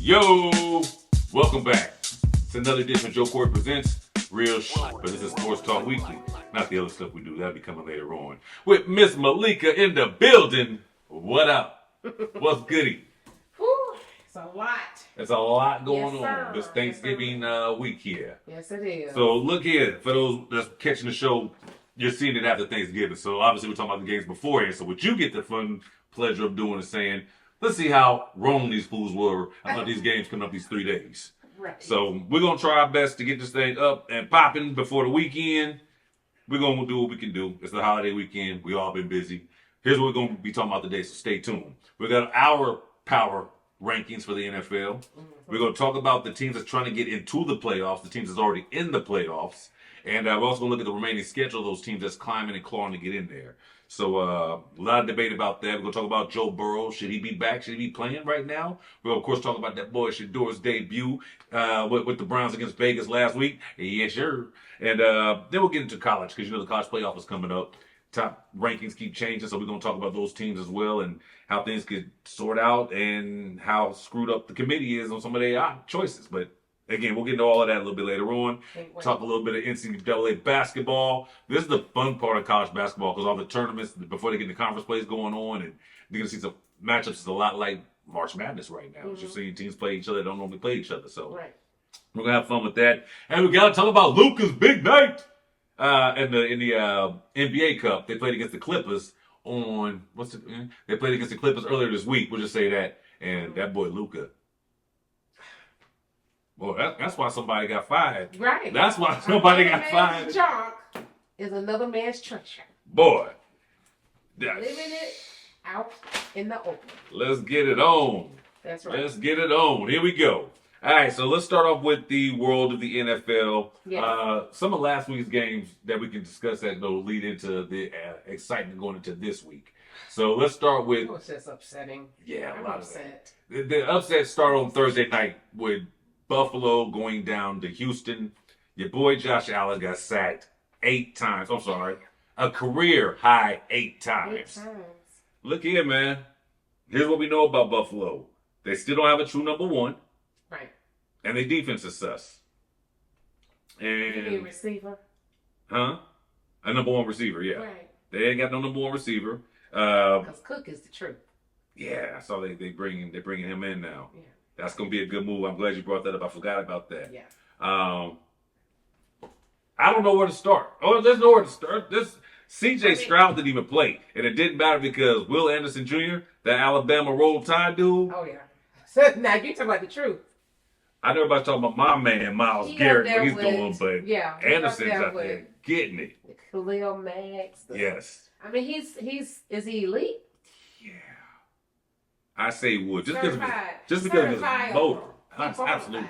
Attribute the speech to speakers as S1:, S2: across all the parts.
S1: Yo, welcome back. It's another edition of Joe Court Presents Real Shit, but this is Sports Talk Weekly, not the other stuff we do. That'll be coming later on. With Miss Malikah in the building. What up? What's goody?
S2: Whew, it's a lot.
S1: There's a lot going
S2: Yes,
S1: on this Thanksgiving week here.
S2: Yes, it is.
S1: So look here, for those that's catching the show, you're seeing it after Thanksgiving. So obviously we're talking about the games beforehand. So what you get the fun pleasure of doing is saying, let's see how wrong these fools were about these games coming up these 3 days.
S2: Right.
S1: So we're going to try our best to get this thing up and popping before the weekend. We're going to do what we can do. It's the holiday weekend. We all been busy. Here's what we're going to be talking about today, so stay tuned. We got our power rankings for the NFL. We're going to talk about the teams that's trying to get into the playoffs, the teams that's already in the playoffs. And we're also going to look at the remaining schedule of those teams that's climbing and clawing to get in there. So a lot of debate about that. We're going to talk about Joe Burrow. Should he be back? Should he be playing right now? We'll, of course, talk about that boy Shador's debut with the Browns against Vegas last week. Yes, sure. And then we'll get into college because, the college playoff is coming up. Top rankings keep changing, so we're going to talk about those teams as well and how things could sort out and how screwed up the committee is on some of their choices. But again, we'll get into all of that a little bit later on. Talk a little bit of NCAA basketball. This is the fun part of college basketball because all the tournaments before they get into conference plays going on, and you're going to see some matchups is a lot like March Madness right now. You're seeing teams play each other that don't normally play each other. So we're going to have fun with that. And we got to talk about Luka's big night in the NBA Cup. They played against the Clippers on, they played against the Clippers earlier this week. We'll just say that. And that boy Luka. Well, that's why somebody got fired.
S2: Right.
S1: That's why somebody got fired.
S2: Chalk is another man's treasure.
S1: Boy.
S2: Living it out in the open.
S1: Let's get it on.
S2: That's right.
S1: Let's get it on. Here we go. All right, so let's start off with the world of the NFL.
S2: Yes.
S1: Some of last week's games that we can discuss that will lead into the excitement going into this week. So let's start with...
S2: It was just upsetting.
S1: Yeah,
S2: I'm
S1: a lot
S2: upset.
S1: of that. The upset started on Thursday night with Buffalo going down to Houston. Your boy Josh Allen got sacked 8 times. I'm sorry. A career high 8 times.
S2: 8 times.
S1: Look here, man. Here's what we know about Buffalo. They still don't have a true number one.
S2: Right.
S1: And their defense is sus. And
S2: You mean receiver?
S1: Huh? A number one receiver, yeah.
S2: Right.
S1: They ain't got no number one receiver.
S2: Because Cook is the truth.
S1: Yeah, I saw they're bringing him in now.
S2: Yeah.
S1: That's gonna be a good move. I'm glad you brought that up. I forgot about that.
S2: Yeah.
S1: I don't know where to start. Oh, there's nowhere to start. CJ Stroud didn't even play, and it didn't matter because Will Anderson Jr., the Alabama Roll Tide dude.
S2: Oh yeah. So now you talking about the truth.
S1: I know everybody's talking about my man Myles Garrett, what he's doing, but
S2: yeah,
S1: Anderson's out there getting it.
S2: Khalil Max.
S1: Yes.
S2: I mean, he's is he elite?
S1: Yeah. I say would just because of his
S2: Certified
S1: motor.
S2: He
S1: Absolutely.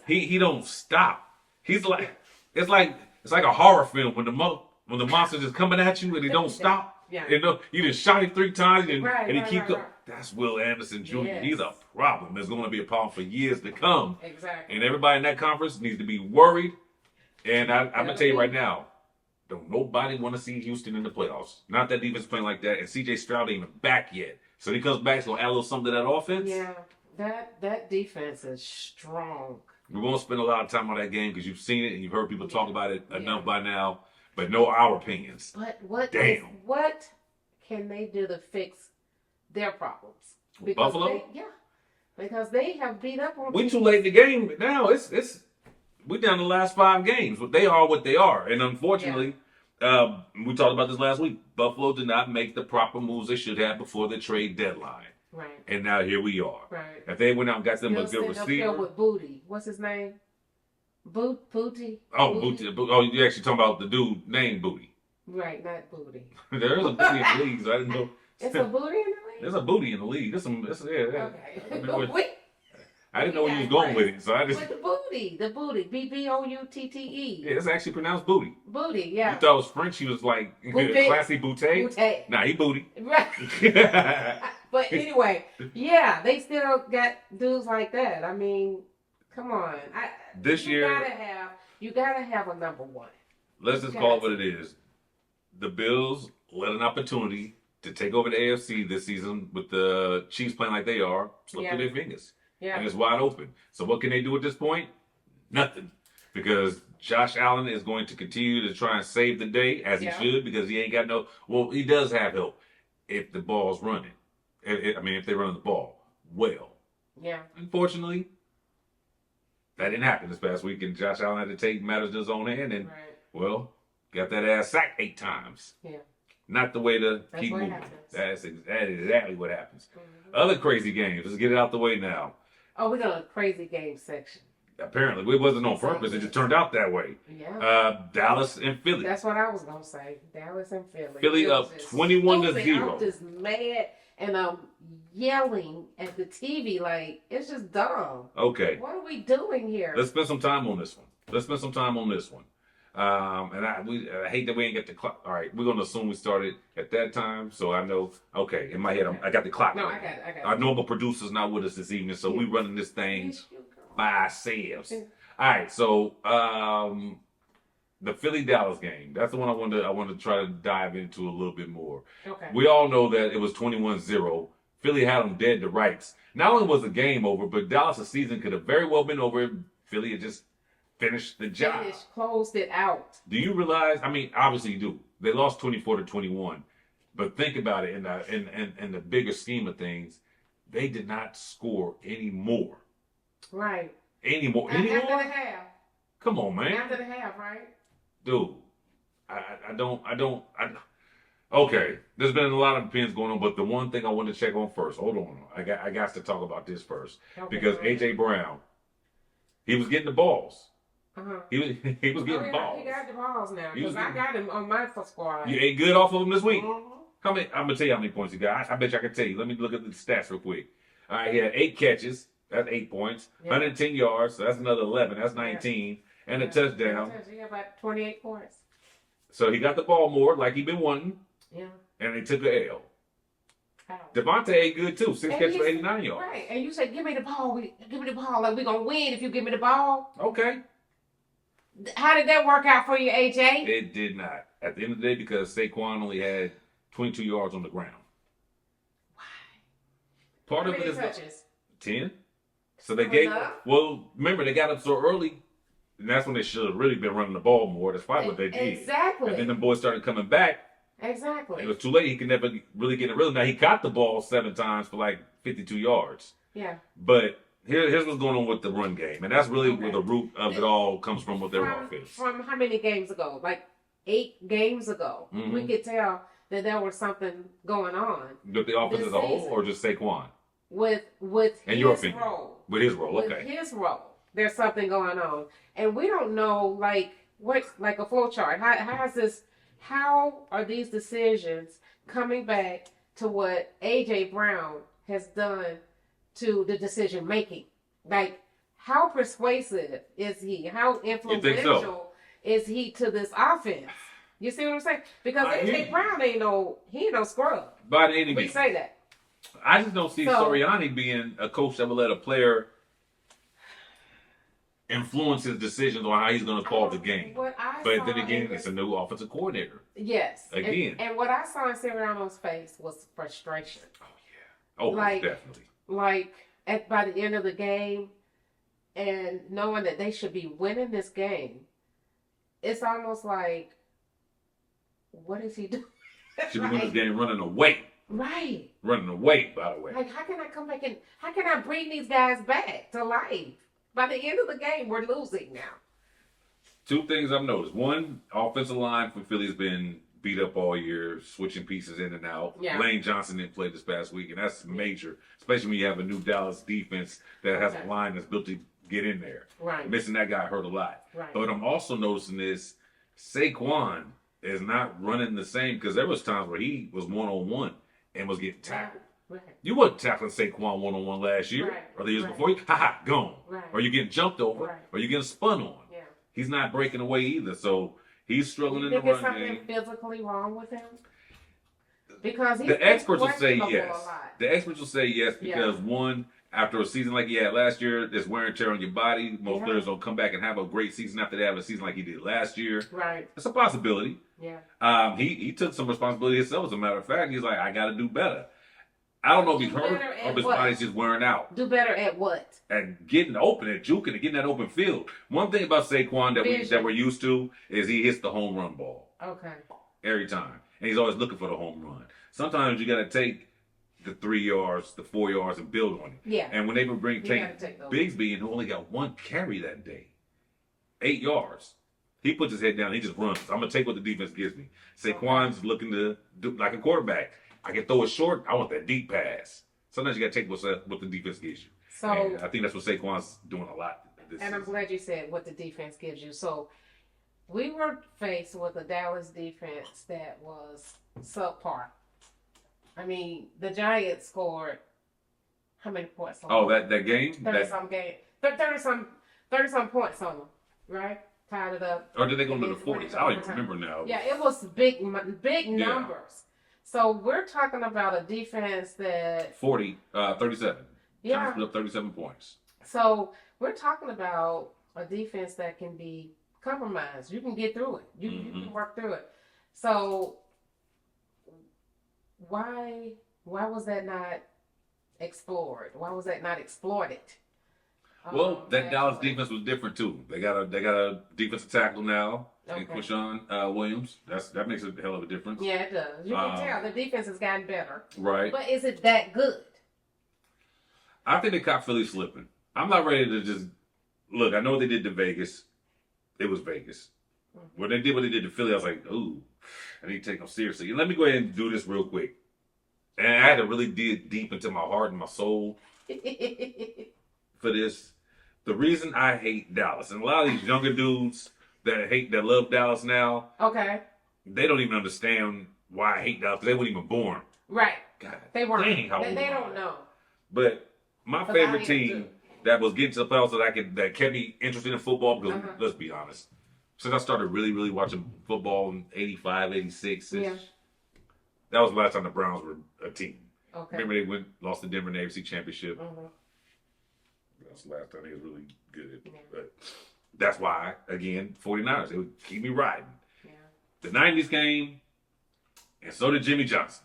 S2: He
S1: He don't stop. He's like it's like a horror film when the monster just coming at you and he don't stop.
S2: Yeah.
S1: You just shot him 3 times and he keeps up.
S2: Right.
S1: That's Will Anderson Jr.
S2: Yes.
S1: He's a problem. There's going to be a problem for years to come.
S2: Exactly.
S1: And everybody in that conference needs to be worried. And I'm going to tell you right now, don't nobody want to see Houston in the playoffs. Not that defense playing like that. And CJ Stroud ain't even back yet. So he comes back, it's going to add a little something to that offense.
S2: Yeah, that defense is strong.
S1: We won't spend a lot of time on that game because you've seen it and you've heard people talk about it enough by now. But know our opinions.
S2: But what can they do to fix their problems? Because
S1: Buffalo?
S2: because they have beat up on.
S1: We too late in the game now. We down the last 5 games. They are what they are, and unfortunately, we talked about this last week. Buffalo did not make the proper moves they should have before the trade deadline.
S2: Right.
S1: And now here we are.
S2: Right.
S1: If they went out and got them a good
S2: Up here
S1: receiver.
S2: with Booty. What's his name? Booty.
S1: Oh, Booty. Oh, you're actually talking about the dude named Booty.
S2: Right, not Booty.
S1: There is a Booty in the league, so I didn't know.
S2: It's a Booty in the league?
S1: There's a Booty in the league. Yeah.
S2: Okay.
S1: I didn't know where you was going with it, so I just.
S2: With the Booty. BBOUTTE.
S1: Yeah, it's actually pronounced Booty.
S2: Booty, yeah.
S1: You thought it was French, he was like classy Boutte?
S2: Boutte.
S1: Nah, he Booty.
S2: Right. But anyway, yeah, they still got dudes like that. I mean, come on. You gotta have a number one.
S1: Let's just call it what it is. The Bills let an opportunity to take over the AFC this season with the Chiefs playing like they are, slip through their fingers.
S2: Yeah.
S1: And it's wide open. So what can they do at this point? Nothing. Because Josh Allen is going to continue to try and save the day, as he should, because he ain't got no... Well, he does have help if the ball's running. If they're running the ball well.
S2: Yeah.
S1: Unfortunately, that didn't happen this past week, and Josh Allen had to take matters in his own hand, and, well, got that ass sacked 8 times.
S2: Yeah.
S1: Not the way to keep moving. That is exactly what happens. Mm-hmm. Other crazy games. Let's get it out the way now.
S2: Oh, we got a crazy game section.
S1: Apparently, it wasn't on purpose. It just turned out that way.
S2: Yeah.
S1: Dallas and Philly.
S2: That's what I was gonna say. Dallas and Philly.
S1: Philly up 21-0.
S2: I'm just mad and I'm yelling at the TV like it's just dumb.
S1: Okay.
S2: What are we doing here?
S1: Let's spend some time on this one. I hate that we ain't get the clock. All right, we're gonna assume we started at that time, so I know. Okay, in my head, I got the clock.
S2: No, I got it.
S1: Our normal producer's not with us this evening, so we running this thing by ourselves. All right, so the Philly Dallas game. That's the one I wanted to try to dive into a little bit more.
S2: Okay.
S1: We all know that it was 21-0. Philly had them dead to rights. Not only was the game over, but Dallas' season could have very well been over if Philly had just finished the job.
S2: Closed it out.
S1: Do you realize? I mean, obviously you do. They lost 24-21, but think about it in the bigger scheme of things. They did not score any more.
S2: Right.
S1: Any more?
S2: After the half.
S1: Come on, man.
S2: After the half, right?
S1: Dude, okay, there's been a lot of opinions going on, but the one thing I want to check on first. Hold on, I got to talk about this first because AJ Brown, he was getting the balls. He was getting balls.
S2: He got the balls now because I got him on my squad.
S1: You ate good off of him this week. How many? I'm gonna tell you how many points he got. I bet you I can tell you. Let me look at the stats real quick. All right, he had 8 catches. That's 8 points. 110 yards. So that's another 11. That's 19. And a touchdown.
S2: He got about 28 points.
S1: So he got the ball more, like he been wanting.
S2: Yeah.
S1: And they took a L. Devontae ate good too. 6 catches for 89 yards.
S2: Right. And you said, give me the ball. Give me the ball. Like, we're going to win if you give me the ball.
S1: Okay.
S2: How did that work out for you, AJ?
S1: It did not. At the end of the day, because Saquon only had 22 yards on the ground.
S2: Why?
S1: Part
S2: How
S1: of it is
S2: touches?
S1: 10. So they gave. Well, remember they got up so early, and that's when they should have really been running the ball more. That's probably what they did.
S2: Exactly.
S1: And then the boys started coming back.
S2: Exactly.
S1: It was too late. He could never really get in a rhythm. Now he caught the ball 7 times for like 52 yards.
S2: Yeah.
S1: But here's what's going on with the run game, and that's really where the root of it all comes from with their offense.
S2: From how many games ago? Like 8 games ago, we could tell that there was something going on.
S1: With the offense as a whole, or just Saquon?
S2: With
S1: in
S2: his
S1: your opinion.
S2: role.
S1: With his role,
S2: with
S1: okay.
S2: His role, there's something going on, and we don't know like a flow chart. How are these decisions coming back to what AJ Brown has done to the decision making? Like, how persuasive is he? How influential is he to this offense? You see what I'm saying? Because AJ Brown ain't no scrub.
S1: By any means.
S2: We say that.
S1: I just don't see Sirianni being a coach that will let a player influence his decisions on how he's going to call the game. But then again, it's a new offensive coordinator.
S2: Yes.
S1: Again.
S2: And what I saw in Sirianni's face was frustration.
S1: Oh, yeah. Oh, definitely.
S2: Like, by the end of the game, and knowing that they should be winning this game, it's almost like, what is he doing?
S1: Should be winning this game running away.
S2: Right.
S1: Running away, by the way.
S2: Like, how can I come back and how can I bring these guys back to life? By the end of the game, we're losing now.
S1: 2 things I've noticed. One, offensive line for Philly has been beat up all year, switching pieces in and out. Yeah. Lane Johnson didn't play this past week, and that's major, especially when you have a new Dallas defense that has a line that's built to get in there.
S2: Right.
S1: Missing that guy hurt a lot.
S2: Right.
S1: But I'm also noticing this, Saquon is not running the same, because there was times where he was one-on-one and was getting tackled. Right. You wasn't tackling Saquon one-on-one last year or the years before. Gone. Right. Or you're getting jumped over or you're getting spun on. Yeah. He's not breaking away either, so he's struggling in the run game.
S2: Is something physically wrong with him? Because
S1: the experts will say yes. The experts will say yes because one, after a season like he had last year, there's wear and tear on your body. Most players don't come back and have a great season after they have a season like he did last year.
S2: Right.
S1: It's a possibility.
S2: Yeah.
S1: He took some responsibility himself. As a matter of fact, he's like, I got to do better. I don't know if he's
S2: Do
S1: hurt
S2: better
S1: or
S2: at
S1: if his
S2: what?
S1: body's just wearing out.
S2: Do better at what?
S1: And getting open, and juking, and getting that open field. One thing about Saquon that we're used to is he hits the home run ball.
S2: Okay.
S1: Every time. And he's always looking for the home run. Sometimes you got to take the 3 yards, the 4 yards, and build on it.
S2: Yeah.
S1: And when they would
S2: take
S1: Bigsby, and who only got one carry that day, 8 yards, he puts his head down. He just runs. I'm going to take what the defense gives me. Saquon's looking to do like a quarterback. I can throw it short. I want that deep pass. Sometimes you got to take what the defense gives you.
S2: So
S1: and I think that's what Saquon's doing a lot this
S2: season. I'm glad you said what the defense gives you. So we were faced with a Dallas defense that was subpar. I mean, the Giants scored how many points on them?
S1: That game?
S2: 30 some points on them, right? Tied it up.
S1: Or did they go into the 40s? I don't even remember now.
S2: Yeah, it was big numbers. So we're talking about a defense that
S1: 37.
S2: Yeah.
S1: Split up 37 points.
S2: So we're talking about a defense that can be compromised. You can get through it. You can work through it. So why was that not explored? Why was that not exploited?
S1: Well, that Dallas defense was different too. They got a defensive tackle now.
S2: Okay.
S1: Quinshon Williams. That makes a hell of a difference.
S2: Yeah, it does. You can tell the defense has gotten better.
S1: Right.
S2: But is it that good?
S1: I think they caught Philly slipping. I'm not ready to just look. I know what they did to Vegas. It was Vegas. When they did what they did to Philly, I was like, ooh, I need to take them seriously. And let me go ahead and do this real quick. And I had to really dig deep into my heart and my soul for this. The reason I hate Dallas, and a lot of these younger dudes that love Dallas now,
S2: okay,
S1: they don't even understand why I hate Dallas because they weren't even born.
S2: Right.
S1: God,
S2: they weren't.
S1: Dang,
S2: they don't know.
S1: But my favorite team that was getting to the playoffs that kept me interested in football, because let's be honest, since I started really, really watching football in 85, 86, that was the last time the Browns were a team.
S2: Okay.
S1: Remember they lost to Denver in the AFC Championship? That's the last time they was really good. But that's why, again, 49ers, they would keep me riding. Yeah. The 90s came, and so did Jimmy Johnson.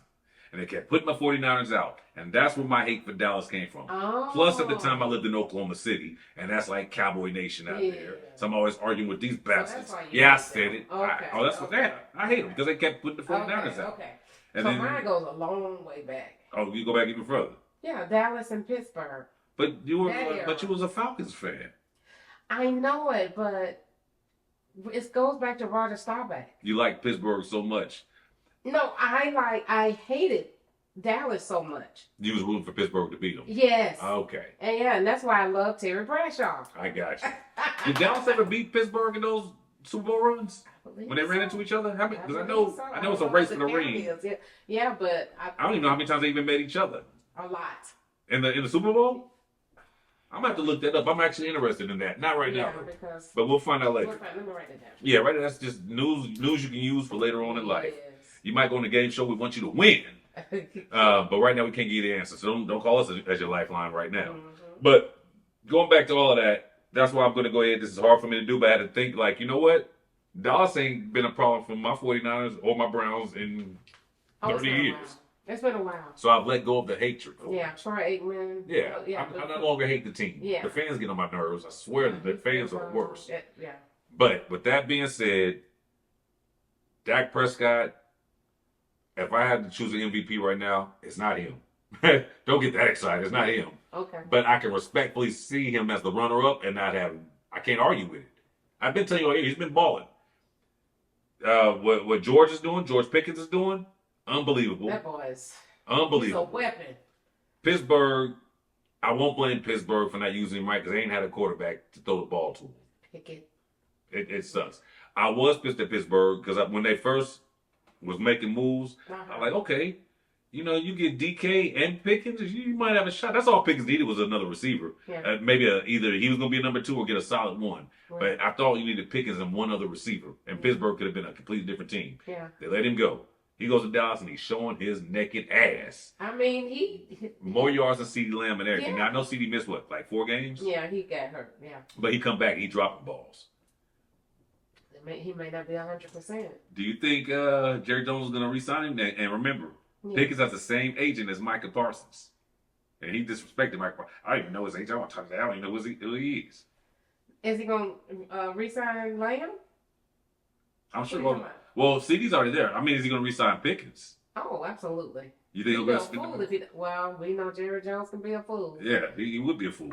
S1: And they kept putting my 49ers out. And that's where my hate for Dallas came from. Oh. Plus, at the time, I lived in Oklahoma City. And that's like Cowboy Nation out there. So I'm always arguing with these bastards. I said it.
S2: Okay.
S1: That's what I hate them because they kept putting the 49ers out.
S2: Okay.
S1: And
S2: so mine goes a long way back.
S1: Oh, you go back even further?
S2: Yeah, Dallas and Pittsburgh.
S1: But you was a Falcons fan.
S2: I know it, but it goes back to Roger Staubach.
S1: You like Pittsburgh so much.
S2: No, I hated Dallas so much.
S1: You was rooting for Pittsburgh to beat them.
S2: Yes.
S1: Okay.
S2: And that's why I love Terry Bradshaw.
S1: I got you. Did Dallas ever beat Pittsburgh in those Super Bowl runs when they ran into each other? How many? Because I know it's a race in the ring.
S2: Yeah, but
S1: I don't even know how many times they even met each other.
S2: A lot.
S1: In the Super Bowl? I'm gonna have to look that up. I'm actually interested in that. Not right now, but we'll find out later.
S2: Let me write it down.
S1: Yeah, right. That's just news you can use for later on in life. You might go on a game show. We want you to win, but right now we can't give you the answer. So don't call us as your lifeline right now. But going back to all of that, that's why I'm going to go ahead. This is hard for me to do, but I had to think like, you know what? Dallas ain't been a problem for my 49ers or my Browns in 30 years.
S2: It's been a while.
S1: So I've let go of the hatred.
S2: Yeah, Troy Aikman.
S1: Yeah, I no longer hate the team. Yeah. The fans get on my nerves. I swear that the fans are the worst.
S2: Yeah.
S1: But with that being said, Dak Prescott, if I had to choose an MVP right now, it's not him. Don't get that excited. It's not him.
S2: Okay.
S1: But I can respectfully see him as the runner-up and I can't argue with it. I've been telling you all year, he's been balling. What George Pickens is doing, unbelievable.
S2: That boy is
S1: unbelievable.
S2: He's a weapon.
S1: Pittsburgh, I won't blame Pittsburgh for not using him right because they ain't had a quarterback to throw the ball to. It sucks. I was pissed at Pittsburgh because when they first was making moves, I'm like, okay, you get DK and Pickens, you might have a shot. That's all Pickens needed was another receiver. Yeah. Maybe either he was going to be a number 2 or get a solid one. Right. But I thought you needed Pickens and one other receiver. And Pittsburgh could have been a completely different team. Yeah. They let him go. He goes to Dallas and he's showing his naked ass.
S2: I mean, he
S1: more yards than CeeDee Lamb and everything. Yeah. Now, I know CeeDee missed like 4 games?
S2: Yeah, he got hurt. Yeah.
S1: But he come back and he dropping balls.
S2: He may not be 100%.
S1: Do you think Jerry Jones is going to re-sign him? And remember,
S2: Yeah.
S1: Pickens has the same agent as Micah Parsons. And he disrespected Micah Parsons. I don't even know his agent. I don't talk to that. I don't even know who he is.
S2: Is he going to re-sign Lamb?
S1: I'm sure.
S2: What are you talking
S1: Well, CD's already there. I mean, is he going to re-sign Pickens?
S2: Oh, absolutely.
S1: You think
S2: He'd
S1: he'll
S2: be a
S1: go spend
S2: fool
S1: the
S2: if he. Well, we know Jerry Jones can be a fool.
S1: Yeah, he would be a fool.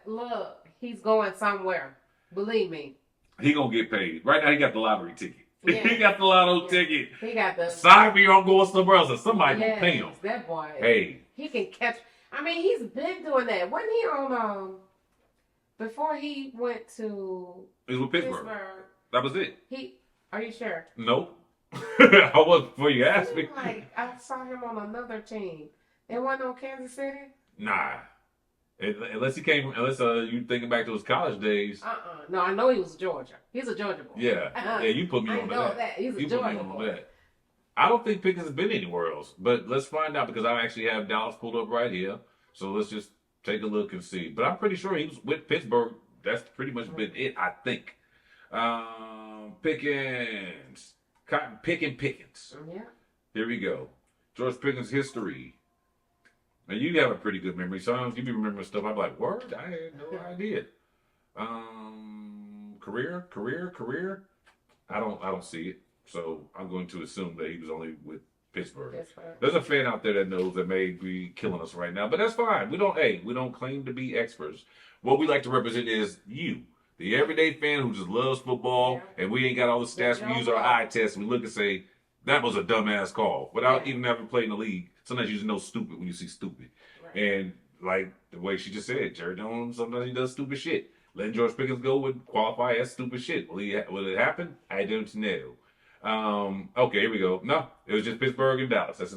S2: Look, he's going somewhere. Believe me.
S1: He gonna get paid. Right now, he got the lottery ticket.
S2: Yeah.
S1: He got the lotto ticket.
S2: He got the.
S1: Sign me, I'm going somewhere else, and somebody gonna pay him.
S2: That boy.
S1: Hey,
S2: he can catch. I mean, he's been doing that. Wasn't he on? Before he went to
S1: it was with Pittsburgh. That was it.
S2: Are you sure?
S1: Nope. I was before you asked me.
S2: Like I saw him on another team. It wasn't on Kansas City.
S1: Nah. Unless you thinking back to his college days.
S2: No, I know he was Georgia. He's a Georgia boy.
S1: Yeah. Yeah, you put me on
S2: I know that. He's a Georgia boy.
S1: That. I don't think Pickens has been anywhere else. But let's find out because I actually have Dallas pulled up right here. So let's just take a look and see. But I'm pretty sure he was with Pittsburgh. That's pretty much been it, I think. Pickens. Cotton Pickens.
S2: Yeah.
S1: Here we go. George Pickens' history. Now you have a pretty good memory. Sometimes you be remembering stuff. I'm like, word? I had no idea. Career. I don't see it. So I'm going to assume that he was only with Pittsburgh. There's a fan out there that knows that may be killing us right now, but that's fine. We don't claim to be experts. What we like to represent is you, the everyday fan who just loves football, and we ain't got all the stats. We use our eye test. And we look and say, that was a dumbass call without even having played in the league. Sometimes you just know stupid when you see stupid. Right. And like the way she just said, Jerry Jones, sometimes he does stupid shit. Letting George Pickens go would qualify as stupid shit. Will it happen? I don't know. Okay, here we go. No, it was just Pittsburgh and Dallas. That's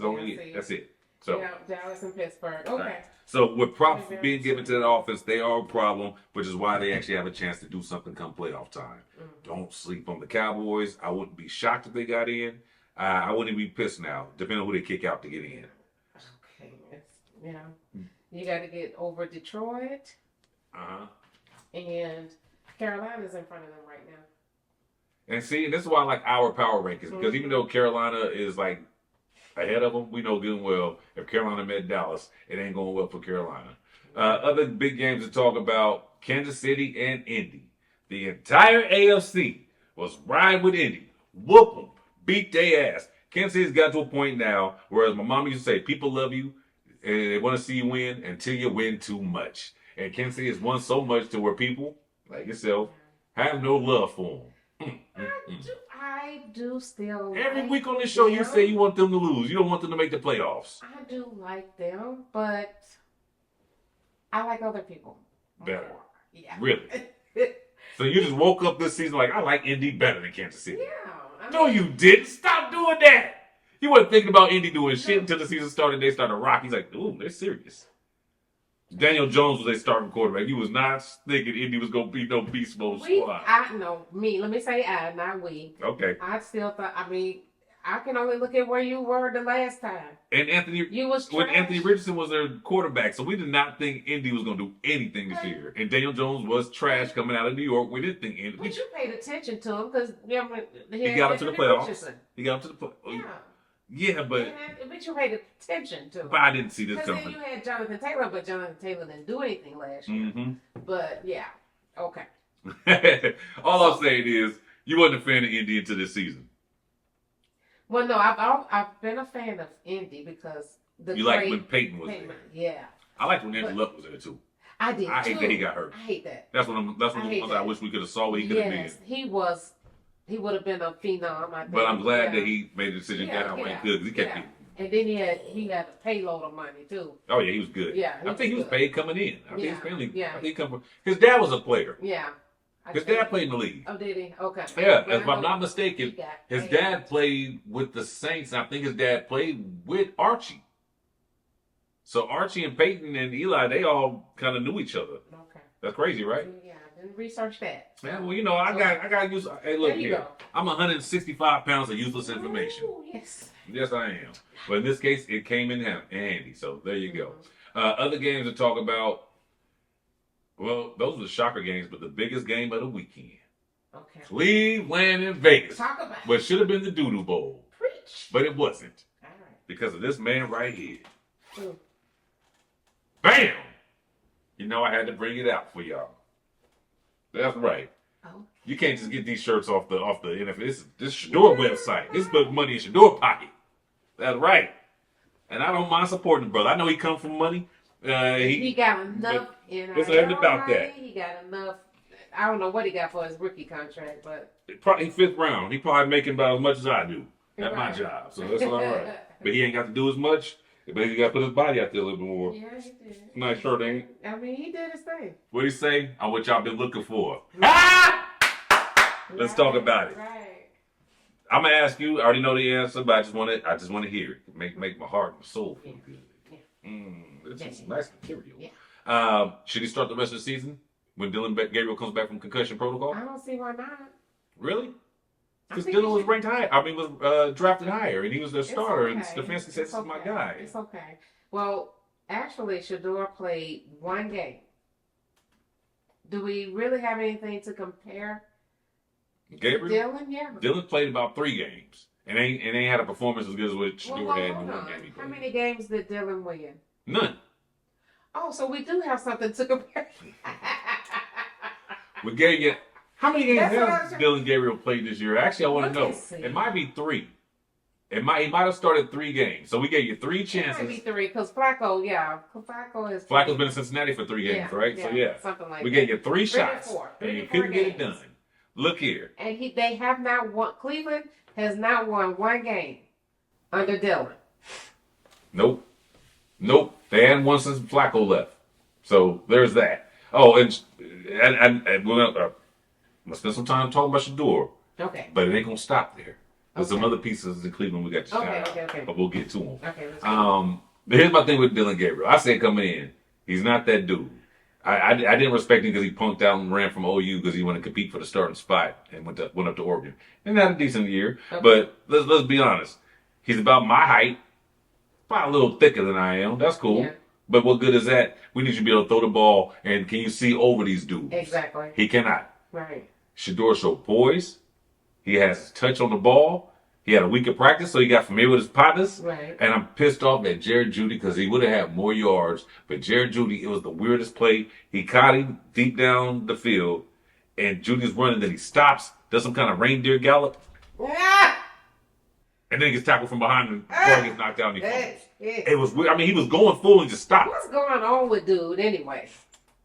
S1: it. So
S2: yeah, Dallas and Pittsburgh. Okay. Right.
S1: So with props being given to that offense, they are a problem, which is why they actually have a chance to do something come playoff time. Mm-hmm. Don't sleep on the Cowboys. I wouldn't be shocked if they got in. I wouldn't be pissed now, depending on who they kick out to get in.
S2: Okay. You got to get over Detroit. And Carolina's in front of them right now.
S1: And see, this is why I like our power rankings, because even though Carolina is like ahead of them, we know good and well if Carolina met Dallas, it ain't going well for Carolina. Other big games to talk about, Kansas City and Indy. The entire AFC was riding with Indy. Whoop them. Beat their ass. Kansas City's got to a point now where, as my mom used to say, people love you and they want to see you win until you win too much. And Kansas City has won so much to where people, like yourself, have no love for them.
S2: I do still
S1: Every week on this show, you say you want them to lose. You don't want them to make the playoffs.
S2: I do like them, but I like other people
S1: better.
S2: Yeah.
S1: Really? So you just woke up this season like, I like Indy better than Kansas City.
S2: Yeah.
S1: No, you didn't. Stop doing that. You weren't thinking about Indy doing shit until the season started. They started rocking. He's like, ooh, they're serious. Daniel Jones was their starting quarterback. He was not thinking Indy was going to be no beast mode squad.
S2: Let me say I, not we.
S1: Okay.
S2: I still thought, I can only look at where you were the last time.
S1: And Anthony Richardson was their quarterback, so we did not think Indy was going to do anything this year. And Daniel Jones was trash coming out of New York. We didn't think Indy.
S2: But you paid attention to him because
S1: he got him to the playoffs. He got him to the playoffs. Yeah, but
S2: you paid attention to him.
S1: But I didn't see this coming.
S2: Then you had Jonathan Taylor, but Jonathan Taylor didn't do anything last year. Mm-hmm. But yeah, okay.
S1: All I'm saying is you wasn't a fan of Indy until this season.
S2: Well, no, I've been a fan of Indy because
S1: you liked when Peyton was there.
S2: Yeah.
S1: I liked when Andrew Luck was there too.
S2: I did.
S1: I hate that he got hurt.
S2: I hate that.
S1: That's one of the ones I wish we could have saw what he could have been.
S2: He would have been a phenom, I think.
S1: But I'm glad that he made the decision, got out when he could, because he kept beating.
S2: And then he had a payload of money too.
S1: Oh yeah, he was good.
S2: Yeah,
S1: I think he was paid coming in. I think he come from. His
S2: dad
S1: was a player.
S2: Yeah.
S1: His dad played in the league.
S2: Oh, did he? Okay.
S1: Yeah, if I'm not mistaken, his dad played with the Saints. I think his dad played with Archie. So Archie and Peyton and Eli, they all kind of knew each other. Okay. That's crazy, right?
S2: Yeah, I didn't research that.
S1: Yeah, well, I got use. Hey, look here. I'm 165 pounds of useless information.
S2: Ooh, yes.
S1: Yes, I am. But in this case, it came in handy. So there you go. Other games to talk about. Well, those were the shocker games, but the biggest game of the weekend. Okay. Cleveland and Vegas.
S2: Talk about it.
S1: But should have been the Doo-Doo Bowl.
S2: Preach.
S1: But it wasn't.
S2: All right.
S1: because of this man right here.
S2: Ooh.
S1: Bam! You know I had to bring it out for y'all. That's right.
S2: Oh.
S1: You can't just get these shirts off the NFL. This Shador website. This put money in Shador pocket. That's right. And I don't mind supporting the brother. I know he come from money.
S2: He got enough in
S1: It's nothing about that.
S2: He got enough. I don't know what he got for his rookie contract, but
S1: Probably 5th round. He probably making about as much as I do at my
S2: Right.
S1: job. So that's all right. But he ain't got to do as much. But he got to put his body out there a little bit more.
S2: yeah, he did.
S1: Nice shirt, ain't it?
S2: I mean, he did his thing.
S1: What he say? I'm what y'all been looking for. Ah! Let's talk about it.
S2: Right.
S1: I'm gonna ask you. I already know the answer, but I just want to hear it. Make my heart and soul feel good. This is some nice material.
S2: Yeah.
S1: Should he start the rest of the season when Dylan Gabriel comes back from concussion protocol?
S2: I don't see why not.
S1: Really?
S2: I
S1: Because
S2: think
S1: Dylan
S2: he
S1: was
S2: should-
S1: ranked high. I mean, was drafted higher, and he was their
S2: It's
S1: starter.
S2: okay.
S1: And Stefanski said, "This is my guy."
S2: It's okay. Well, actually, Shador played one game. Do we really have anything to compare?
S1: Gabriel.
S2: Dylan, yeah.
S1: Dylan played about 3 games, and ain't had a performance as good as what Shador
S2: Well,
S1: had in
S2: hold
S1: the one
S2: on.
S1: game he
S2: How
S1: played.
S2: many games did Dylan win?
S1: None.
S2: Oh, so we do have something to compare.
S1: We gave you. How many games
S2: That's what
S1: has
S2: I was-
S1: Dylan Gabriel played this year? Actually, I want to
S2: Look
S1: know.
S2: and see.
S1: It might be 3. He might have started 3 games. So we gave you 3
S2: It might be
S1: chances.
S2: 3 because Flacco, Flacco is.
S1: Flacco's been in Cincinnati for 3 games, right? So yeah,
S2: something like
S1: we
S2: that.
S1: gave you 3
S2: Three to
S1: shots,
S2: four.
S1: and
S2: Three
S1: you
S2: to four
S1: couldn't get it
S2: games.
S1: done. Look here.
S2: And they have not won. Cleveland has not won one game under Dylan.
S1: Nope. They hadn't won since Flacco left. So there's that. Oh, and we're gonna spend some time talking about Shador,
S2: Okay.
S1: but it ain't gonna stop there. There's some
S2: Okay.
S1: other pieces in Cleveland we got to shout out,
S2: Okay.
S1: but we'll get to them.
S2: Okay. Let's go.
S1: But here's my thing with Dylan Gabriel. I say coming in, he's not that dude. I didn't respect him because he punked out and ran from OU because he wanted to compete for the starting spot and went up to Oregon and had a decent year.
S2: Okay.
S1: But let's be honest, he's about my height, probably a little thicker than I am. That's cool.
S2: Yeah.
S1: But what good is that? We need you to be able to throw the ball, and can you see over these dudes?
S2: Exactly.
S1: He cannot.
S2: Right.
S1: Shador showed poise. He has touch on the ball. He had a week of practice, so he got familiar with his partners.
S2: Right.
S1: And I'm pissed off at Jared Jeudy because he would have had more yards. But Jared Jeudy, it was the weirdest play. He caught him deep down the field, and Judy's running. Then he stops, does some kind of reindeer gallop,
S2: Ah!
S1: and then he gets tackled from behind and before he gets knocked down. He fumbles.
S2: Hey.
S1: It was weird. I mean, he was going full and just stopped.
S2: What's going on with dude anyway?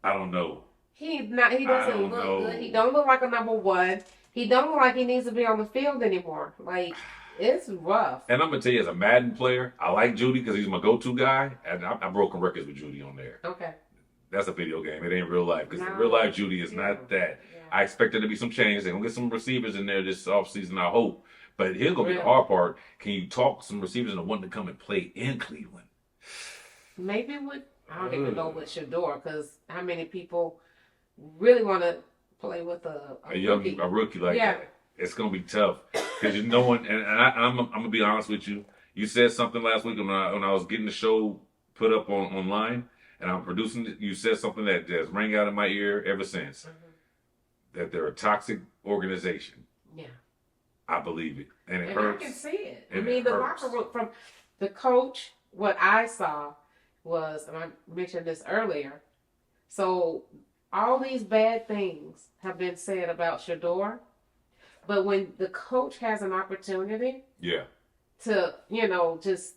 S1: I don't know.
S2: He
S1: I
S2: doesn't
S1: don't
S2: look
S1: know.
S2: good. He don't look like a number 1. He don't look like he needs to be on the field anymore. Like, it's rough.
S1: And I'm gonna tell you, as a Madden player, I like Judy because he's my go-to guy, and I've broken records with Judy on there.
S2: Okay.
S1: That's a video game. It ain't real life because in
S2: No.
S1: real life, Judy is
S2: Yeah.
S1: not that.
S2: Yeah.
S1: I expect there to be some change. They're gonna get some receivers in there this offseason, I hope. But here's gonna be the
S2: Really?
S1: hard part. Can you talk some receivers into wanting to come and play in Cleveland?
S2: Maybe I don't even know with Shador because how many people really want to play with a
S1: rookie like
S2: Yeah.
S1: that? It's gonna be tough because you know, and I'm gonna be honest with you. You said something last week when I was getting the show put up online, and I'm producing it. You said something that has rang out in my ear ever since. That they're a toxic organization.
S2: Yeah.
S1: I believe it, and it
S2: And
S1: hurts.
S2: I can see it. I
S1: And
S2: mean,
S1: it
S2: the
S1: hurts.
S2: locker room from the coach, what I saw was, and I mentioned this earlier, so all these bad things have been said about Shador, but when the coach has an opportunity
S1: Yeah,
S2: to, just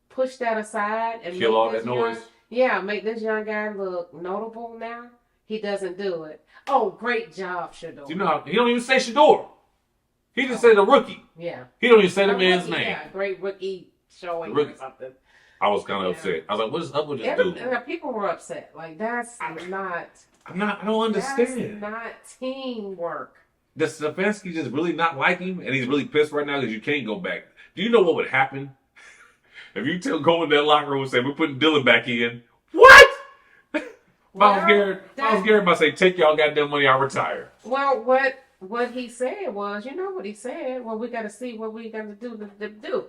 S2: push that aside and
S1: kill
S2: make
S1: all
S2: this
S1: that noise.
S2: make this young guy look notable now, he doesn't do it. Oh, great job, Shador.
S1: You know, he don't even say Shador. He just say the rookie.
S2: Yeah.
S1: He don't even say the
S2: A
S1: man's
S2: rookie,
S1: name.
S2: Yeah, great rookie showing
S1: Rookie.
S2: or something.
S1: I was kind of
S2: Yeah.
S1: upset. I was like, "What is up with this dude?"
S2: And people were upset. Like, that's not.
S1: I don't understand.
S2: That's not teamwork.
S1: Does Stefanski just really not like him, and he's really pissed right now because you can't go back? Do you know what would happen if you go in that locker room and say, "We're putting Dylan back in"? What? Miles Garrett might say, "Take y'all goddamn money, I'll retire."
S2: Well, what he said was, you know what he said? Well, we got to see what we got to do to do.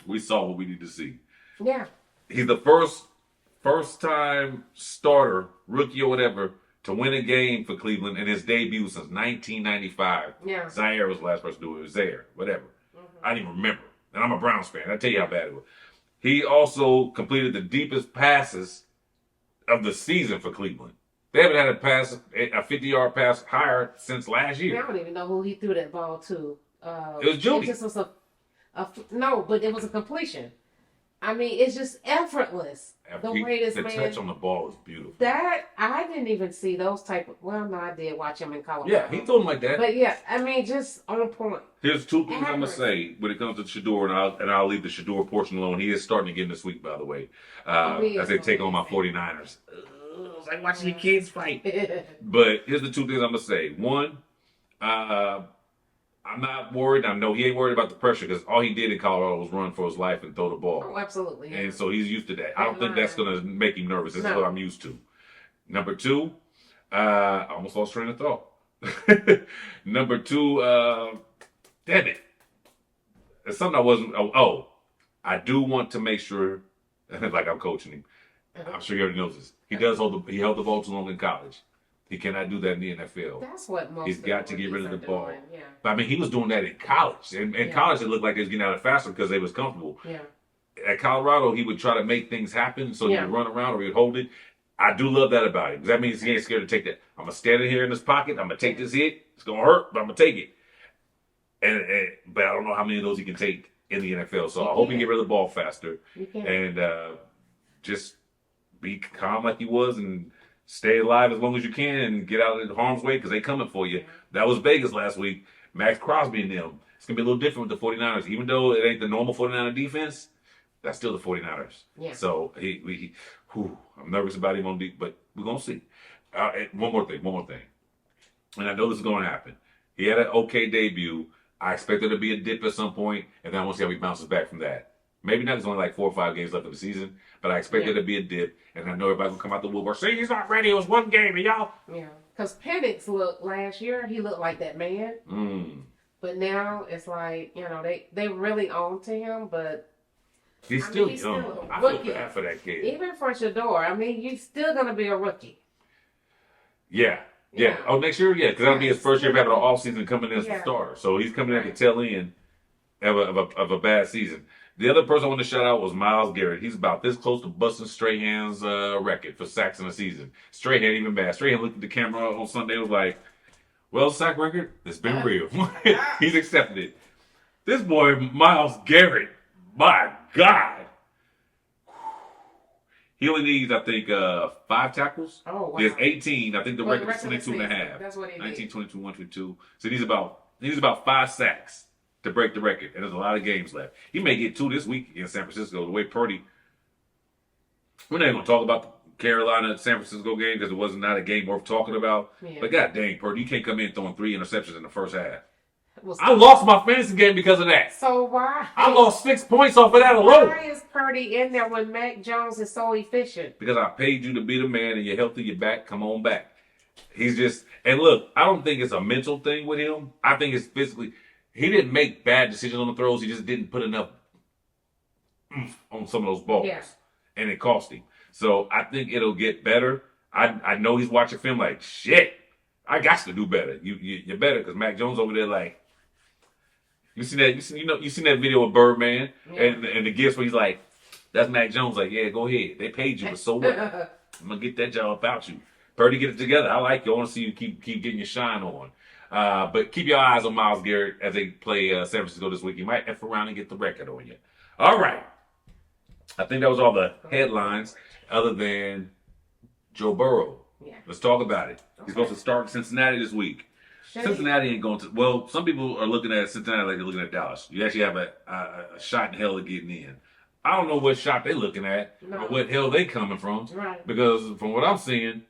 S1: We saw what we need to see.
S2: Yeah.
S1: He's the first time starter, rookie or whatever, to win a game for Cleveland in his debut since 1995.
S2: Yeah.
S1: Zaire was the last person to do it. Zaire, whatever. I didn't even remember. and I'm a Browns fan. I tell you how bad it was. He also completed the deepest passes of the season for Cleveland. They haven't had a 50-yard pass higher since last year.
S2: I don't even know who he threw that ball to.
S1: It was Judy.
S2: It just was no, but it was a completion. I mean, it's just effortless. The way this
S1: the
S2: man,
S1: touch on the ball is beautiful.
S2: that I didn't even see those type of. Well, no, I did watch him in Colorado.
S1: Yeah, he threw him like that.
S2: But yeah, I mean, just on point.
S1: Here's two things I'm gonna say when it comes to Shador, and I'll leave the Shador portion alone. He is starting again this week, by the way, as they take on my 49ers. It's like watching your kids fight. But here's the two things I'm gonna say. One, I'm not worried. I know he ain't worried about the pressure because all he did in Colorado was run for his life and throw the ball.
S2: Oh, absolutely. Yeah.
S1: And so he's used to that. I don't think that's going to make him nervous. This is what I'm used to. Number two, I almost lost train of thought. Number two, damn it. It's something I wasn't. I do want to make sure, like I'm coaching him. I'm sure he already knows this. He does he held the ball too long in college. He cannot do that in the NFL.
S2: That's what most.
S1: He's got to get rid of the ball.
S2: Doing, yeah.
S1: But I mean, he was doing that in college. In college, it looked like they was getting out of faster because they was comfortable.
S2: Yeah.
S1: At Colorado, he would try to make things happen, so he would run around or he'd hold it. I do love that about him because that means he ain't scared to take that. I'm gonna stand in here in this pocket. I'm gonna take this hit. It's gonna hurt, but I'm gonna take it. But I don't know how many of those he can take in the NFL. So I hope he get rid of the ball faster and just be calm like he was and stay alive as long as you can and get out of harm's way because they coming for you. That was Vegas last week. Max Crosby and them. It's going to be a little different with the 49ers. Even though it ain't the normal 49er defense, that's still the 49ers. Yeah. So I'm nervous about him on deep, but we're going to see. One more thing. And I know this is going to happen. He had an okay debut. I expect there to be a dip at some point, and then I want to see how he bounces back from that. Maybe not. There's only like 4 or 5 games left of the season, but I expect there to be a dip, and I know everybody will come out the woodwork. See, he's not ready. It was one game, and y'all.
S2: Yeah, because Penix looked last year. He looked like that man. But now it's like they really own to him, but
S1: he's still young. I feel bad for that kid.
S2: Even for Shador, I mean, he's still gonna be a rookie.
S1: Yeah. Oh, next year, because that'll be his first year of having an off season coming in as a starter. So he's coming at the tail end of a bad season. The other person I want to shout out was Myles Garrett. He's about this close to busting Strahan's record for sacks in a season. Strahan ain't even bad. Strahan looked at the camera on Sunday and was like, well, sack record, it's been real. He's accepted it. This boy, Myles Garrett, my God. He only needs, I think, 5 tackles.
S2: Oh, wow.
S1: He has 18. I think the record is 22 and a half.
S2: That's what he did.
S1: 19, 22, 1, 2, 2. So he needs about 5 sacks to break the record. And there's a lot of games left. He may get 2 this week in San Francisco. The way Purdy... We're not going to talk about the Carolina-San Francisco game because it was not a game worth talking about. Yeah. But god dang, Purdy, you can't come in throwing 3 interceptions in the first half. I lost my fantasy game because of that.
S2: So why?
S1: I lost 6 points off of that alone.
S2: Why is Purdy in there when Mac Jones is so efficient?
S1: Because I paid you to be the man and you're healthy, you're back, come on back. He's just, and look, I don't think it's a mental thing with him. I think it's physically, he didn't make bad decisions on the throws. He just didn't put enough on some of those balls. Yeah. And it cost him. So I think it'll get better. I know he's watching film like, shit, I got to do better. You're better because Mac Jones over there like, you seen that video of Birdman and the gifts where he's like, that's Mac Jones. Like, yeah, go ahead. They paid you, but so what? I'm gonna get that job about you. Purdy, get it together. I like you. I want to see you keep getting your shine on. But keep your eyes on Myles Garrett as they play San Francisco this week. He might F around and get the record on you. All right. I think that was all the headlines other than Joe Burrow. Yeah. Let's talk about it. Okay. He's supposed to start in Cincinnati this week. Cincinnati ain't going to. Well, some people are looking at Cincinnati like they're looking at Dallas. You actually have a shot in hell of getting in. I don't know what shot they're looking at or what hell they coming from. Right. Because from what I'm seeing,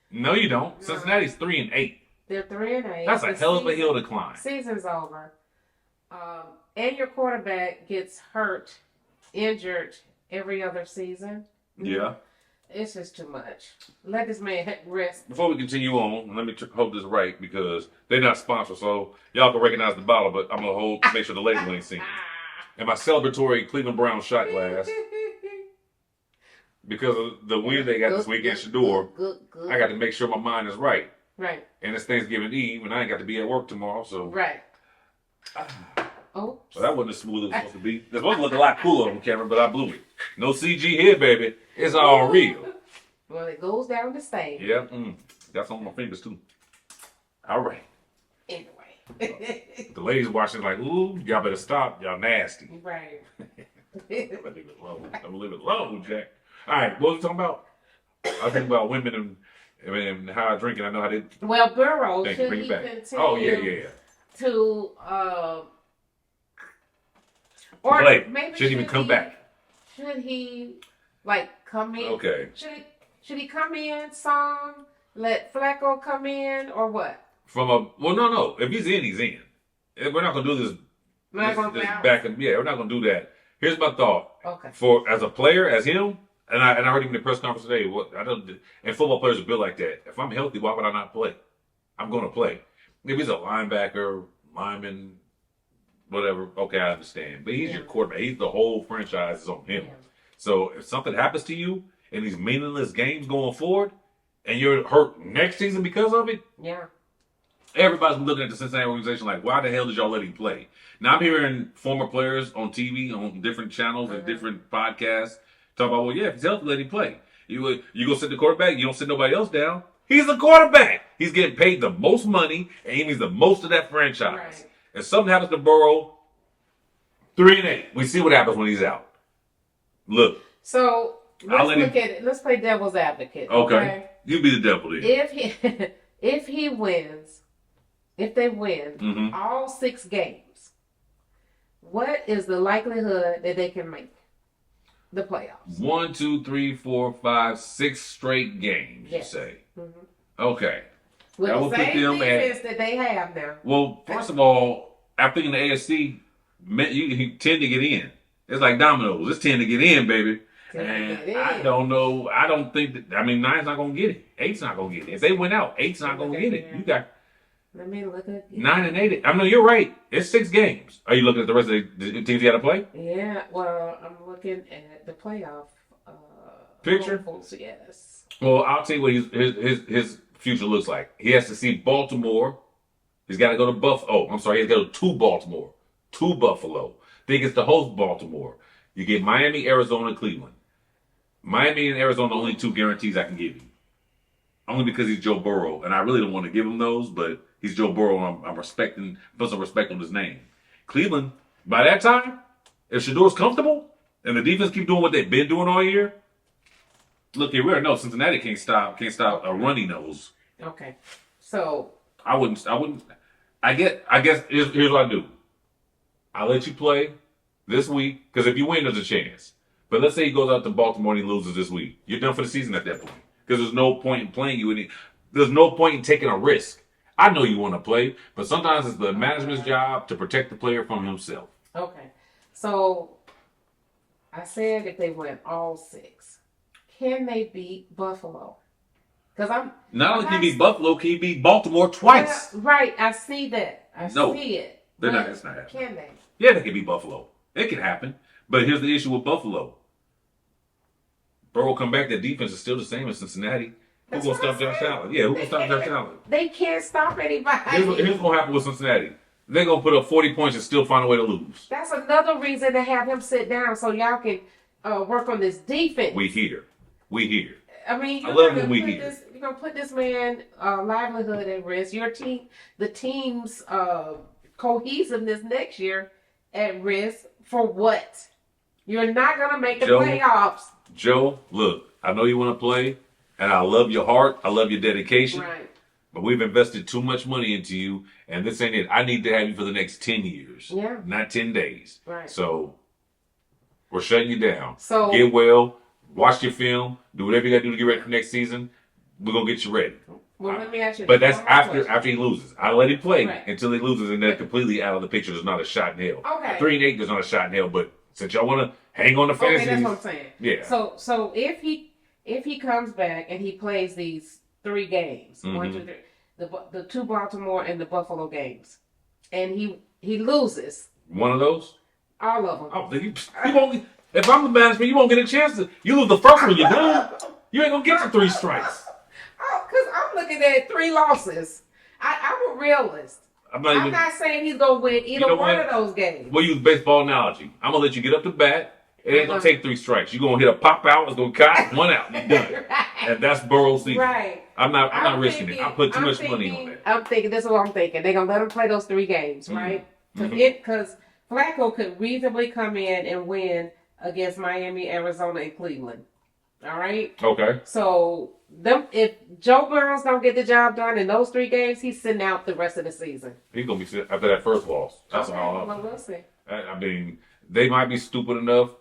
S1: no, you don't. No. Cincinnati's 3-8.
S2: They're 3-8.
S1: That's a hell of a hill to climb.
S2: Season's over, and your quarterback gets hurt, injured every other season.
S1: Yeah.
S2: It's just too much. Let this man rest.
S1: Before we continue on, let me hold this right because they're not sponsored, so y'all can recognize the bottle, but I'm going to make sure the label ain't seen. And my celebratory Cleveland Brown shot glass, because of the win they got this week at Shador, I got to make sure my mind is right.
S2: Right.
S1: And it's Thanksgiving Eve, and I ain't got to be at work tomorrow, so.
S2: Right. Oh.
S1: So that wasn't as smooth as it was supposed to be. It's supposed to look a lot cooler on camera, but I blew it. No CG here, baby. It's all real.
S2: Well, it goes down the stage.
S1: Yeah. Got some on my fingers, too. All right.
S2: Anyway.
S1: The ladies watching like, ooh, y'all better stop. Y'all nasty.
S2: Right.
S1: Leave it alone. I'm leave it alone, Jack. All right, what was we talking about? I was thinking about women and how I drink, and I know how they.
S2: Well, Burrow,
S1: Thank
S2: should
S1: you. Bring
S2: he
S1: it back.
S2: continue
S1: Oh yeah.
S2: to or
S1: Play.
S2: maybe
S1: Shouldn't even come back.
S2: Should he like come in?
S1: Okay.
S2: Should he come in, song, let Flacco come in, or what?
S1: No. If he's in, he's in. We're not gonna do this. This back and we're not gonna do that. Here's my thought.
S2: Okay.
S1: For as a player, as him, and I heard him in the press conference today. And football players are built like that. If I'm healthy, why would I not play? I'm gonna play. If he's a linebacker, lineman, whatever, okay, I understand. But he's your quarterback. He's the whole franchise is on him. Yeah. So if something happens to you in these meaningless games going forward, and you're hurt next season because of it, everybody's looking at the Cincinnati organization like, why the hell did y'all let him play? Now I'm hearing former players on TV, on different channels and different podcasts talk about, well, yeah, if he's healthy, let him play. You go sit the quarterback, you don't sit nobody else down. He's the quarterback. He's getting paid the most money, and he means the most of that franchise. Right. If something happens to Burrow, 3-8. We see what happens when he's out. Look.
S2: So let's look at it. Let's play devil's advocate.
S1: Okay. You be the devil then.
S2: If he wins, if they win all 6 games, what is the likelihood that they can make the playoffs?
S1: 1, 2, 3, 4, 5, 6 straight games, you say. Okay.
S2: With the same defense that they have now.
S1: Well, first of all, I think in the AFC, you tend to get in. It's like dominoes. It's 10 to get in, baby. And I don't know. I don't think that. I mean, 9's not gonna get it. 8's not gonna get it. If they win out, 8's not gonna get it. You got.
S2: Let me look at
S1: 9 and 8. I mean, you're right. It's 6 games. Are you looking at the rest of the teams you got to play?
S2: Yeah. Well, I'm looking at the playoff
S1: picture.
S2: Hopefuls, yes.
S1: Well, I'll tell you what his future looks like. He has to see Baltimore. He's got to go to Buffalo. Oh, I'm sorry. He has to go to Baltimore, to Buffalo. Then he gets to host Baltimore. You get Miami, Arizona, and Cleveland. Miami and Arizona are the only 2 guarantees I can give you. Only because he's Joe Burrow, and I really don't want to give him those, but he's Joe Burrow, and I'm respecting, put some respect on his name. Cleveland, by that time, if Shador's comfortable and the defense keep doing what they've been doing all year, look here, we already know Cincinnati can't stop a runny nose.
S2: Okay, so
S1: I guess here's what I do. I'll let you play this week because if you win, there's a chance. But let's say he goes out to Baltimore and he loses this week, you're done for the season at that point. Because there's no point in playing you. There's no point in taking a risk. I know you want to play, but sometimes it's the management's job to protect the player from himself.
S2: Okay. So I said if they win all 6, can they beat Buffalo? Because
S1: not only can he beat Buffalo, can he beat Baltimore twice?
S2: Right. I see that. I see it.
S1: They're not. It's not happening.
S2: Can they?
S1: Yeah, they can beat Buffalo. It can happen. But here's the issue with Buffalo. Burrow come back, their defense is still the same as Cincinnati. Who's going to stop Josh Allen? Yeah, who's going to stop Josh Allen?
S2: They can't stop anybody.
S1: Here's what's going to happen with Cincinnati. They're going to put up 40 points and still find a way to lose.
S2: That's another reason to have him sit down so y'all can work on this defense.
S1: We here.
S2: I mean,
S1: I love when we here.
S2: You're going to put this man's livelihood at risk. Your team, the team's cohesiveness next year at risk for what? You're not going to make the playoffs.
S1: Joe, look, I know you want to play, and I love your heart. I love your dedication.
S2: Right.
S1: But we've invested too much money into you, and this ain't it. I need to have you for the next 10 years, not 10 days.
S2: Right.
S1: So we're shutting you down.
S2: So
S1: get well, watch your film, do whatever you got to do to get ready for next season. We're going to get you ready.
S2: Well, let me ask you.
S1: But that's after he loses. I let him play until he loses, and they're completely out of the picture. There's not a shot in hell.
S2: Okay.
S1: 3-8, there's not a shot in hell, but since y'all want to hang on the fantasy.
S2: Okay, that's what I'm saying.
S1: Yeah.
S2: So if he comes back and he plays these 3 games, 1, 2, 3, the 2 Baltimore and the Buffalo games, and he loses
S1: one of those,
S2: all of them.
S1: Oh, you won't. If I'm the management, you won't get a chance to. You lose the first one, you're done. You ain't gonna get your 3 strikes.
S2: Oh, because I'm looking at 3 losses. I'm a realist.
S1: I'm not
S2: I'm
S1: even.
S2: not saying he's gonna win either
S1: know
S2: one
S1: what?
S2: of those games.
S1: We'll use baseball analogy. I'm gonna let you get up to bat. It ain't gonna take 3 strikes. You're gonna hit a pop out. It's gonna cut 1 out. You're done.
S2: Right.
S1: And that's Burrow's season.
S2: Right.
S1: I'm not risking it. I put too much money on that.
S2: I'm thinking this is what I'm thinking. They're gonna let him play those 3 games, right? Because Flacco could reasonably come in and win against Miami, Arizona, and Cleveland. All right.
S1: Okay.
S2: So if Joe Burrows don't get the job done in those 3 games, he's sitting out the rest of the season.
S1: He's gonna be sitting after that first loss. That's all.
S2: Well, we'll see.
S1: I mean, they might be stupid enough,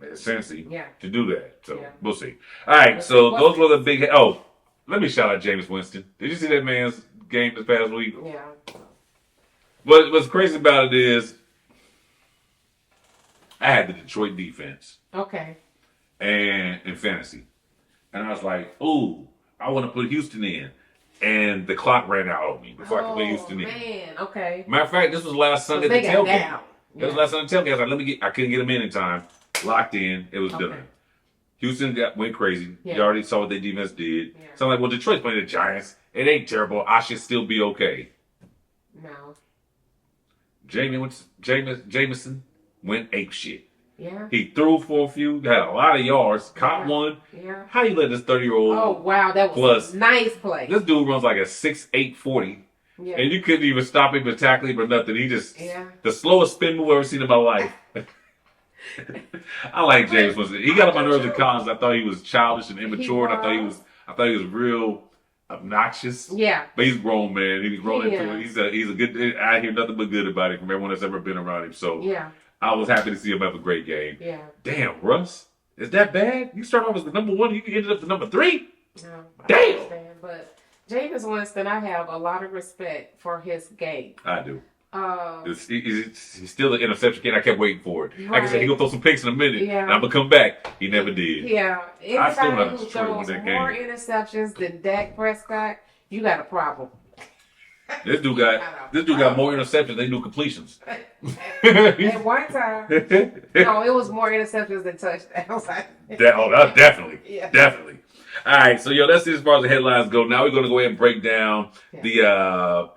S1: Cincy, to do that. So we'll see. All right. So those were the big. Oh, let me shout out Jameis Winston. Did you see that man's game this past week?
S2: Yeah.
S1: What's crazy about it is, I had the Detroit defense.
S2: Okay.
S1: And in fantasy. And I was like, ooh, I want to put Houston in. And the clock ran out on me before I could put Houston in.
S2: Man, okay.
S1: Matter of fact, this was last Sunday
S2: They
S1: at the
S2: got
S1: tailgate.
S2: down.
S1: It was last Sunday at the tailgate. I was like, I couldn't get them in time. Locked in. It was done. Houston went crazy. You already saw what their defense did.
S2: Yeah.
S1: So I'm like, well, Detroit's playing the Giants. It ain't terrible. I should still be okay.
S2: No.
S1: Jameson went ape shit.
S2: Yeah.
S1: He threw for a few, had a lot of yards, caught one.
S2: Yeah.
S1: How you let this 30-year-old?
S2: Oh wow, that was a nice play.
S1: This dude runs like a 6'8" 40.
S2: Yeah.
S1: And you couldn't even stop him or tackle him or nothing. He just the slowest spin move I've ever seen in my life. I like James Winston. He got on my nerves in college. I thought he was childish and immature, and I thought he was real obnoxious.
S2: Yeah.
S1: But he's grown, man. He's grown into it. He's a good. I hear nothing but good about him from everyone that's ever been around him. So I was happy to see him have a great game.
S2: Yeah.
S1: Damn, Russ, is that bad? You start off as the number 1, you ended up the number 3.
S2: No,
S1: damn.
S2: But Jameis Winston, I have a lot of respect for his game.
S1: I do. He's still an interception kid. I kept waiting for it.
S2: Right.
S1: Like I said, he's gonna throw some picks in a minute, and I'm gonna come back. He never did.
S2: Yeah,
S1: I still
S2: anybody
S1: not
S2: who
S1: destroyed
S2: throws
S1: that
S2: more
S1: game.
S2: interceptions than Dak Prescott, you got a problem.
S1: This dude got more interceptions than new completions.
S2: At one time, no, it was more interceptions than touchdowns.
S1: Definitely. Definitely. All right, so that's it as far as the headlines go. Now we're gonna go ahead and break down the.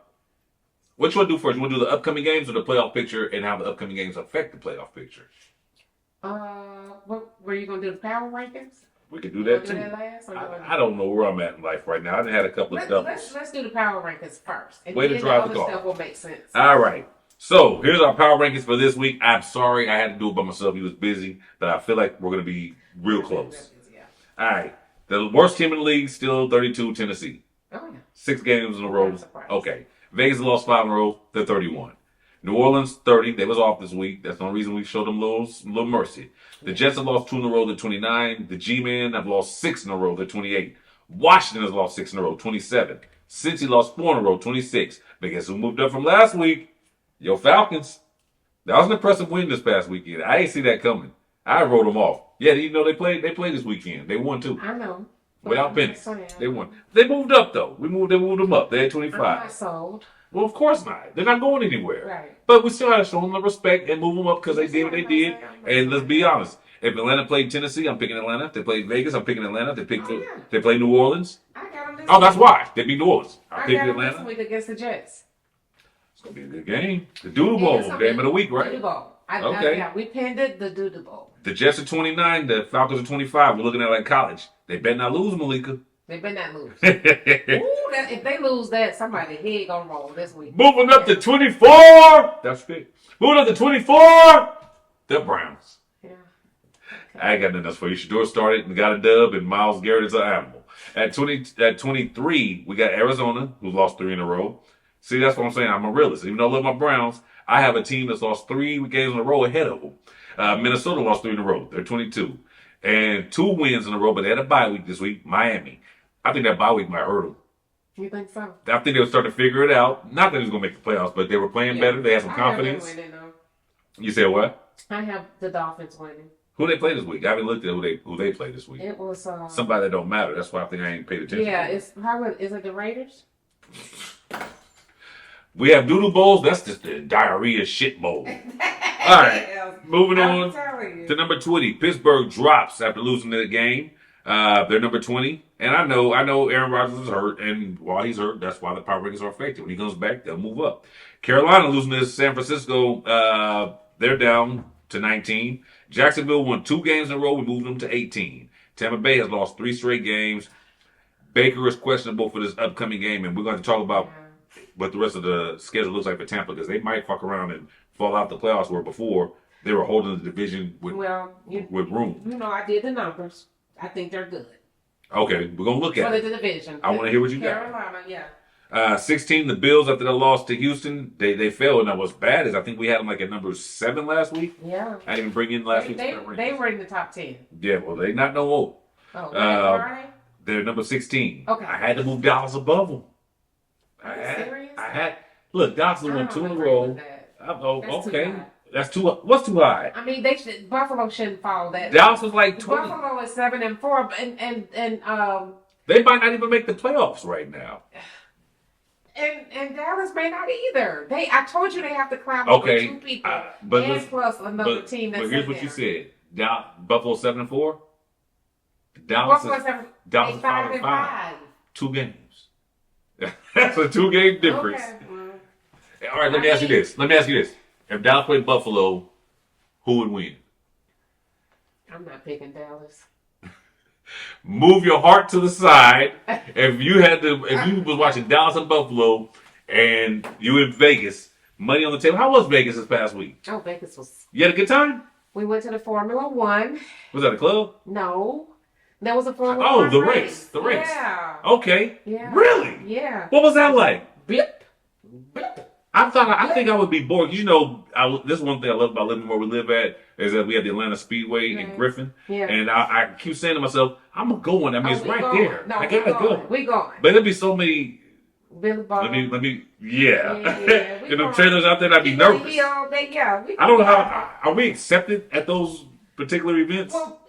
S1: What you want to do first? You want to do the upcoming games or the playoff picture and how the upcoming games affect the playoff picture?
S2: What were you gonna do? The power rankings?
S1: We could do that too.
S2: Do that last,
S1: I don't know where I'm at in life right now. I done had a couple of doubles.
S2: Let's do the power rankings first. And
S1: Way to drive the
S2: other
S1: car.
S2: stuff will make sense.
S1: All right. So here's our power rankings for this week. I'm sorry I had to do it by myself. He was busy, but I feel like we're gonna be real close. All right. The worst team in the league still 32, Tennessee.
S2: Oh yeah.
S1: 6 games in a row. Okay. Vegas lost 5 in a row. They're 31. New Orleans 30. They was off this week. That's the only reason we showed them a little mercy. The Jets have lost 2 in a row. They're 29. The G-Men have lost 6 in a row. They're 28. Washington has lost 6 in a row. 27. Cincy lost 4 in a row. 26. But guess who moved up from last week? Your Falcons. That was an impressive win this past weekend. I didn't see that coming. I wrote them off. Yeah, you know they played this weekend. They won too.
S2: I know.
S1: Without Penix. They won. They moved up though. They moved them up. They had 25.
S2: I'm not sold.
S1: Well, of course not. They're not going anywhere.
S2: Right.
S1: But we still have to show them the respect and move them up because they did what they did. And let's be honest. If Atlanta played Tennessee, I'm picking Atlanta. If they played Vegas, I'm picking Atlanta. If they play New Orleans.
S2: I got them this
S1: Oh, that's why. They beat New Orleans. I picked
S2: got
S1: Atlanta.
S2: them this week against the Jets.
S1: It's going to be a good game. The Doodle Bowl, game of the week, right?
S2: Doodle Bowl.
S1: Okay.
S2: We pinned it, the Doodle Bowl.
S1: The Jets are 29. The Falcons are 25. We're looking at it like college. They better not lose, Malikah.
S2: They better not lose. Ooh, if they lose that, somebody head gonna roll this week.
S1: Moving up to 24. That's big. Moving up to 24. The Browns.
S2: Yeah.
S1: I ain't got nothing else for you. Shador started and got a dub, and Myles Garrett is an animal. At 23, we got Arizona, who lost 3 in a row. See, that's what I'm saying. I'm a realist. Even though I love my Browns, I have a team that's lost 3 games in a row ahead of them. Minnesota lost 3 in a row. They're 22. And 2 wins in a row, but they had a bye week this week. Miami. I think that bye week might hurt them.
S2: You think so?
S1: I think they'll start to figure it out. Not that he was going to make the playoffs, but they were playing better. They had some confidence.
S2: I have them winning, though.
S1: You said what?
S2: I have the Dolphins winning.
S1: Who they play this week? I haven't looked at who they play this week.
S2: It was
S1: somebody that don't matter. That's why I think I ain't paid attention.
S2: Yeah, is it the Raiders?
S1: We have doodle bowls. That's just the diarrhea shit bowl. All right, moving on to number 20. Pittsburgh drops after losing the game. They're number 20. And I know Aaron Rodgers is hurt, and while he's hurt, that's why the power rankings are affected. When he comes back, they'll move up. Carolina losing to San Francisco, they're down to 19. Jacksonville won 2 games in a row. We moved them to 18. Tampa Bay has lost 3 straight games. Baker is questionable for this upcoming game, and we're going to talk about what the rest of the schedule looks like for Tampa because they might fuck around and fall out the playoffs where before they were holding the division with room.
S2: You know, I did the numbers. I think they're good.
S1: Okay, we're going to look at
S2: for
S1: it.
S2: the division.
S1: I want to hear what you
S2: Carolina,
S1: got. 16, the Bills, after the loss to Houston, they fell. And what's bad is I think we had them like at number 7 last week.
S2: Yeah.
S1: I didn't even bring in last week.
S2: They were in the top 10.
S1: Yeah, well, they not no more.
S2: Oh, are they?
S1: They're number 16.
S2: Okay.
S1: I had to move Dallas above them.
S2: Serious?
S1: Look, Dallas won 2 in a row. Okay. That's too. What's too high?
S2: I mean, Buffalo shouldn't fall that.
S1: Dallas was like 20.
S2: Buffalo is 7-4, and
S1: they might not even make the playoffs right now.
S2: And Dallas may not either. I told you they have to climb over 2 people, and plus another team. That's
S1: but here's what
S2: there.
S1: you said: Buffalo 7-4.
S2: Dallas
S1: is
S2: 5-5.
S1: 2 games. That's a 2-game difference.
S2: Okay.
S1: All right, let me ask you this: if Dallas played Buffalo, who would win?
S2: I'm not picking Dallas.
S1: Move your heart to the side. If you was watching Dallas and Buffalo, and you in Vegas, money on the table. How was Vegas this past week?
S2: Oh, Vegas was.
S1: You had a good time?
S2: We went to the Formula One.
S1: Was that a club?
S2: No, that was a Formula
S1: Oh,
S2: One
S1: the race.
S2: Yeah.
S1: Okay.
S2: Yeah.
S1: Really?
S2: Yeah.
S1: What was that like?
S2: Blip.
S1: I think I would be bored. You know, this is one thing I love about living where we live at is that we have the Atlanta Speedway in Griffin.
S2: Yeah.
S1: And I keep saying to myself, I'm going to go in. I mean, it's right there.
S2: No,
S1: I got to go.
S2: We going.
S1: But there'd be so many.
S2: Billy Bob.
S1: Let me, yeah.
S2: And
S1: the trailers out there, I'd be nervous. I don't know how, are we accepted at those particular events?
S2: Well,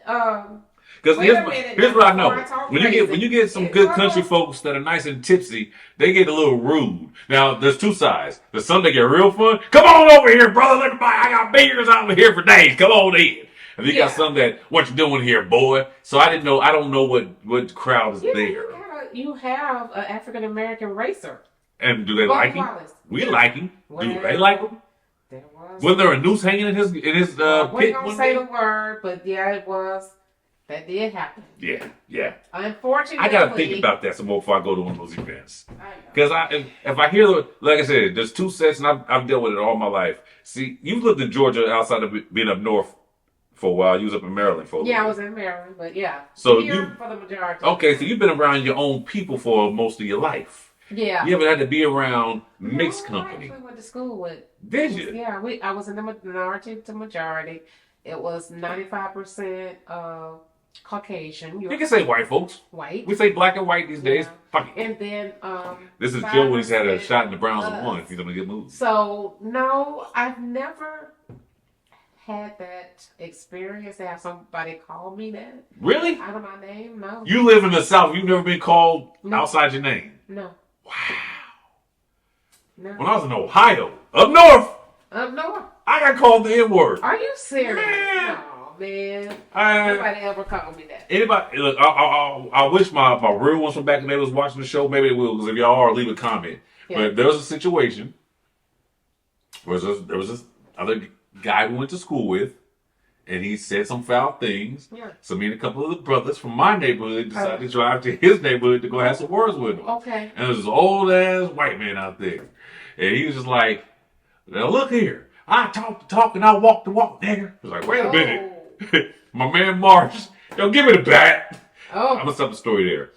S1: because here's what I know. When you get some good country
S2: close.
S1: folks that are nice and tipsy, they get a little rude. Now, there's 2 sides. There's some that get real fun. Come on over here, brother. Let me buy. I got beers out here for days. Come on in. And you got some that, what you doing here, boy? So I don't know what crowd is there.
S2: You have an African American racer.
S1: And do they like him?
S2: Wallace.
S1: We like him.
S2: Well,
S1: Do they like him?
S2: There was.
S1: Was there a noose hanging in his pit?
S2: We don't say the word, but yeah, it was. That did happen.
S1: Yeah.
S2: Unfortunately,
S1: I gotta think about that some more before I go to one of those events. Because if I hear like I said, there's 2 sets, and I've dealt with it all my life. See, you've lived in Georgia outside of being up north for a while. You was up in Maryland for a while.
S2: Yeah, I was in Maryland, but yeah.
S1: So
S2: here for the majority.
S1: Okay, so you've been around your own people for most of your life.
S2: Yeah.
S1: You haven't had to be around mixed company.
S2: I actually went to school with.
S1: Did you?
S2: Yeah, I was in the minority to majority. It was 95% Caucasian.
S1: You can say white folks.
S2: White.
S1: We say black and white these days. Fuck it.
S2: And then
S1: this is Joe when he's had a shot in the Browns and won. He's gonna get moved.
S2: So no, I've never had that experience to have somebody call me that.
S1: Really?
S2: Out of my name, no.
S1: You live in the South. You've never been called outside your name.
S2: No.
S1: Wow.
S2: No.
S1: When I was in Ohio, up north, I got called the N-word.
S2: Are you serious?
S1: Man.
S2: No, man.
S1: I,
S2: Nobody ever called me that.
S1: Anybody? Look, I wish my real ones from back in the day was watching the show. Maybe they will, because if y'all are, leave a comment.
S2: Yeah.
S1: But there was a situation where there was this other guy we went to school with, and he said some foul things.
S2: Yeah.
S1: So me and a couple of the brothers from my neighborhood decided to drive to his neighborhood to go have some words with him.
S2: Okay.
S1: And there was this old ass white man out there, and he was just like, "Now look here, I talk the talk and I walk the walk, nigga." I was like, "Wait a minute, my man Marsh, yo, give me the bat." I'm gonna stop the story there.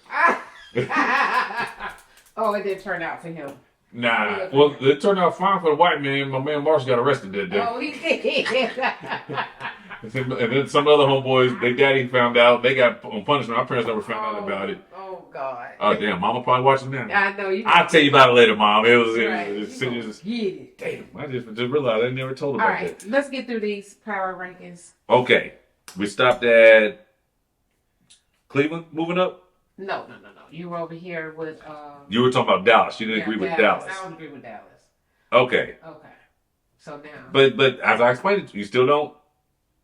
S2: Oh, it did turn out for him.
S1: Nah, well, it turned out fine for the white man. My man Marsh got arrested that day.
S2: Oh, he did.
S1: And then some other homeboys, their daddy found out. They got on punishment. Our parents never found out about it.
S2: Oh, God.
S1: Oh, damn. Mama probably watching now.
S2: I know you.
S1: I'll tell you about it later, Mom. It was
S2: right.
S1: Damn, I just realized I never told about that.
S2: All right, let's get through these power rankings.
S1: Okay. We stopped at Cleveland moving up?
S2: No. You were over here with...
S1: You were talking about Dallas. You didn't agree with Dallas.
S2: I don't agree with Dallas.
S1: Okay.
S2: So now...
S1: But as I explained it to you, you still don't...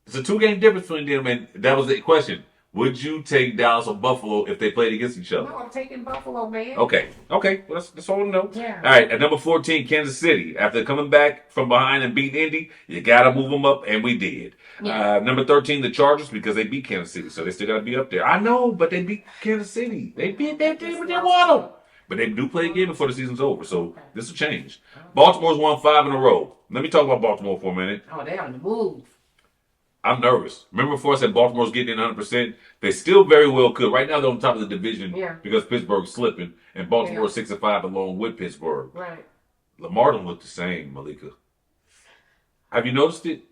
S1: It's a 2-game difference between them, and that was the question. Would you take Dallas or Buffalo if they played against each other?
S2: No, I'm taking Buffalo, man.
S1: Okay. Well, that's all I know.
S2: Yeah.
S1: All right. At number 14, Kansas City. After coming back from behind and beating Indy, you got to move them up, and we did.
S2: Yeah.
S1: Number 13, the Chargers, because they beat Kansas City, so they still got to be up there. I know, but they beat Kansas City. They beat that team with their water. But they do play again before the season's over, so this will change. Baltimore's won 5 in a row. Let me talk about Baltimore for a minute.
S2: Oh, they're on the move.
S1: I'm nervous. Remember before I said Baltimore's getting in 100%? They still very well could. Right now they're on top of the division because Pittsburgh's slipping, and Baltimore's 6-5 along with Pittsburgh.
S2: Right.
S1: Lamar don't look the same, Malikah. Have you noticed it?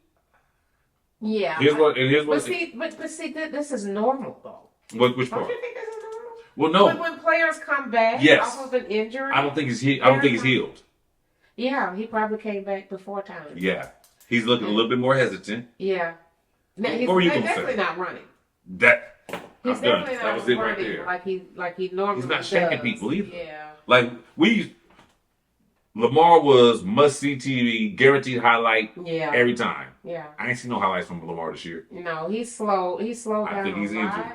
S2: Yeah.
S1: Here's what.
S2: But see, this is normal though.
S1: Which
S2: Don't
S1: part?
S2: you think this is normal?
S1: Well, no.
S2: When players come back off of an injury,
S1: I don't think he's healed.
S2: Yeah, he probably came back before time.
S1: Yeah, he's looking a little bit more hesitant.
S2: Yeah. Now,
S1: What were you gonna
S2: definitely
S1: say?
S2: not running.
S1: He's done.
S2: Definitely
S1: That
S2: not
S1: was it
S2: running
S1: right there.
S2: like he normally
S1: He's not
S2: does.
S1: shaking people either.
S2: Yeah.
S1: Like Lamar was must see TV, guaranteed highlight every time.
S2: Yeah.
S1: I ain't seen no highlights from Lamar this year.
S2: No, he's slow. He's slowed down.
S1: I think he's injured.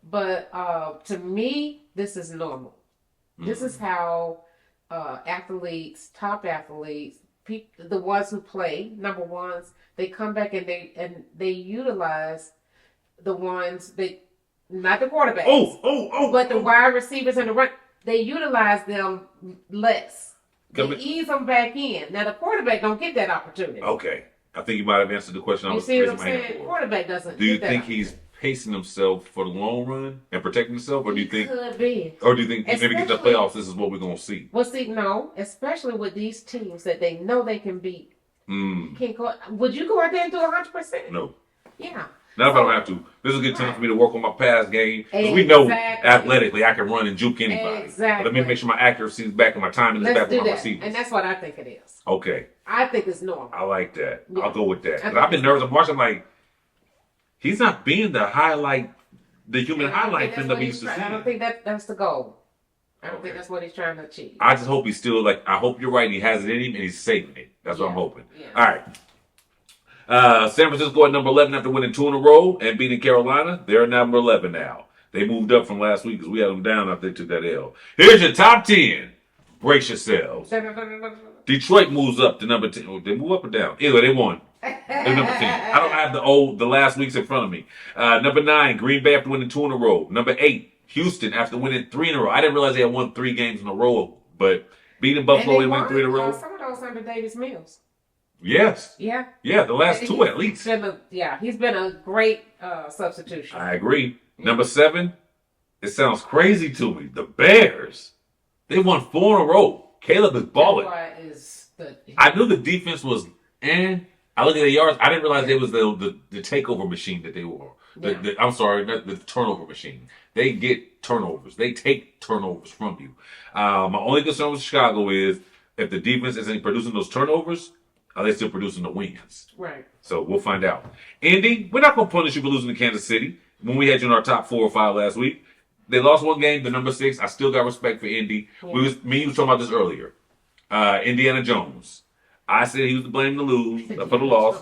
S2: But to me, this is normal. This is how athletes, top athletes, the ones who play, number ones, they come back and they utilize the ones not the quarterbacks. But the wide receivers and the run, they utilize them less. They ease them back in. Now the quarterback don't get that opportunity.
S1: Okay. I think you might have answered the question I was
S2: see what
S1: raising
S2: I'm
S1: my hand
S2: saying?
S1: for.
S2: Quarterback doesn't.
S1: Do you
S2: get that
S1: think he's pacing himself for the long run and protecting himself, or do you think
S2: could be?
S1: Or do you think maybe get the playoffs? This is what we're gonna see.
S2: Well, see, no, especially with these teams that they know they can beat. Can't go. Would you go out there and do 100%?
S1: No.
S2: Yeah.
S1: Not if I don't have to. This is a good time for me to work on my pass game. Because we know athletically I can run and juke anybody.
S2: Exactly.
S1: But let me make sure my accuracy is back and my timing is back with my receivers.
S2: And that's what I think it is.
S1: Okay.
S2: I think it's normal.
S1: I like that.
S2: Yeah.
S1: I'll go with that. I've been nervous. I'm watching like he's not being the human highlight thing that we used to see.
S2: I don't think that's the goal. I don't think that's what he's trying to achieve.
S1: I just hope he's still I hope you're right and he has it in him and he's saving it. That's what I'm hoping.
S2: Yeah.
S1: All right. San Francisco at number 11 after winning 2 in a row and beating Carolina. They're number 11 now. They moved up from last week because we had them down after they took that L. Here's your top 10. Brace yourselves. Detroit moves up to number 10. They move up or down? Either way, they won. They're number 10. I don't have the last weeks in front of me. Number 9, Green Bay after winning 2 in a row. Number 8, Houston after winning 3 in a row. I didn't realize they had won 3 games in a row, but beating Buffalo, they won 3 in a row.
S2: Some of those under Davis Mills.
S1: Yes.
S2: Yeah.
S1: Yeah, the last 2 at least.
S2: He's been a great substitution.
S1: I agree. Number 7, it sounds crazy to me. The Bears. They won 4 in a row. Caleb is balling. I knew the defense was I looked at the yards. I didn't realize it was the takeover machine that they were. I'm sorry, not the turnover machine. They get turnovers. They take turnovers from you. My only concern with Chicago is if the defense isn't producing those turnovers, are they still producing the wins?
S2: Right.
S1: So we'll find out. Indy, we're not going to punish you for losing to Kansas City when we had you in our top 4 or 5 last week. They lost 1 game, the number 6. I still got respect for Indy.
S2: Yeah.
S1: Me and you was talking about this earlier. Indiana Jones. I said he was to blame for the loss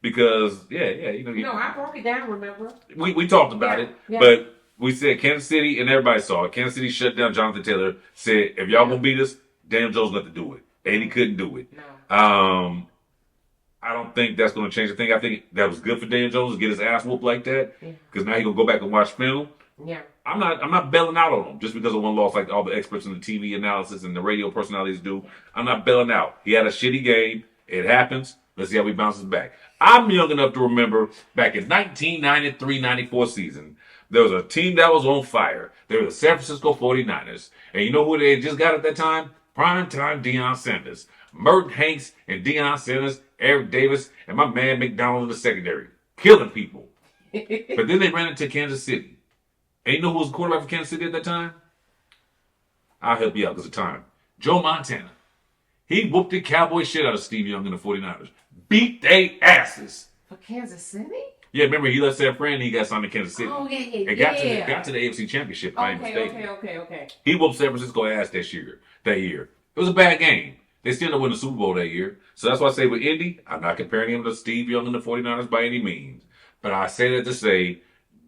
S1: because
S2: No, I broke it down. Remember?
S1: We talked about it, but we said Kansas City and everybody saw it. Kansas City shut down Jonathan Taylor. Said if y'all gonna beat us, Daniel Jones got to do it, and he couldn't do it.
S2: No.
S1: I don't think that's gonna change the thing. I think that was good for Daniel Jones to get his ass whooped like that because now he gonna go back and watch film.
S2: Yeah.
S1: I'm not bailing out on him just because of one loss like all the experts in the TV analysis and the radio personalities do. I'm not bailing out. He had a shitty game. It happens. Let's see how he bounces back. I'm young enough to remember back in 1993-94 season, there was a team that was on fire. They were the San Francisco 49ers. And you know who they just got at that time? Primetime Deion Sanders. Merton Hanks and Deion Sanders, Eric Davis, and my man McDonald in the secondary. Killing people. But then they ran into Kansas City. And you know who was the quarterback for Kansas City at that time? I'll help you out because of time. Joe Montana. He whooped the cowboy shit out of Steve Young and the 49ers. Beat they asses.
S2: For Kansas City?
S1: Yeah, remember he left San Fran and he got signed to Kansas City.
S2: Oh, yeah.
S1: And got to the AFC Championship, if I ain't mistaken.
S2: Okay.
S1: He whooped San Francisco ass that year. It was a bad game. They still didn't win the Super Bowl that year. So that's why I say with Indy, I'm not comparing him to Steve Young and the 49ers by any means. But I say that to say,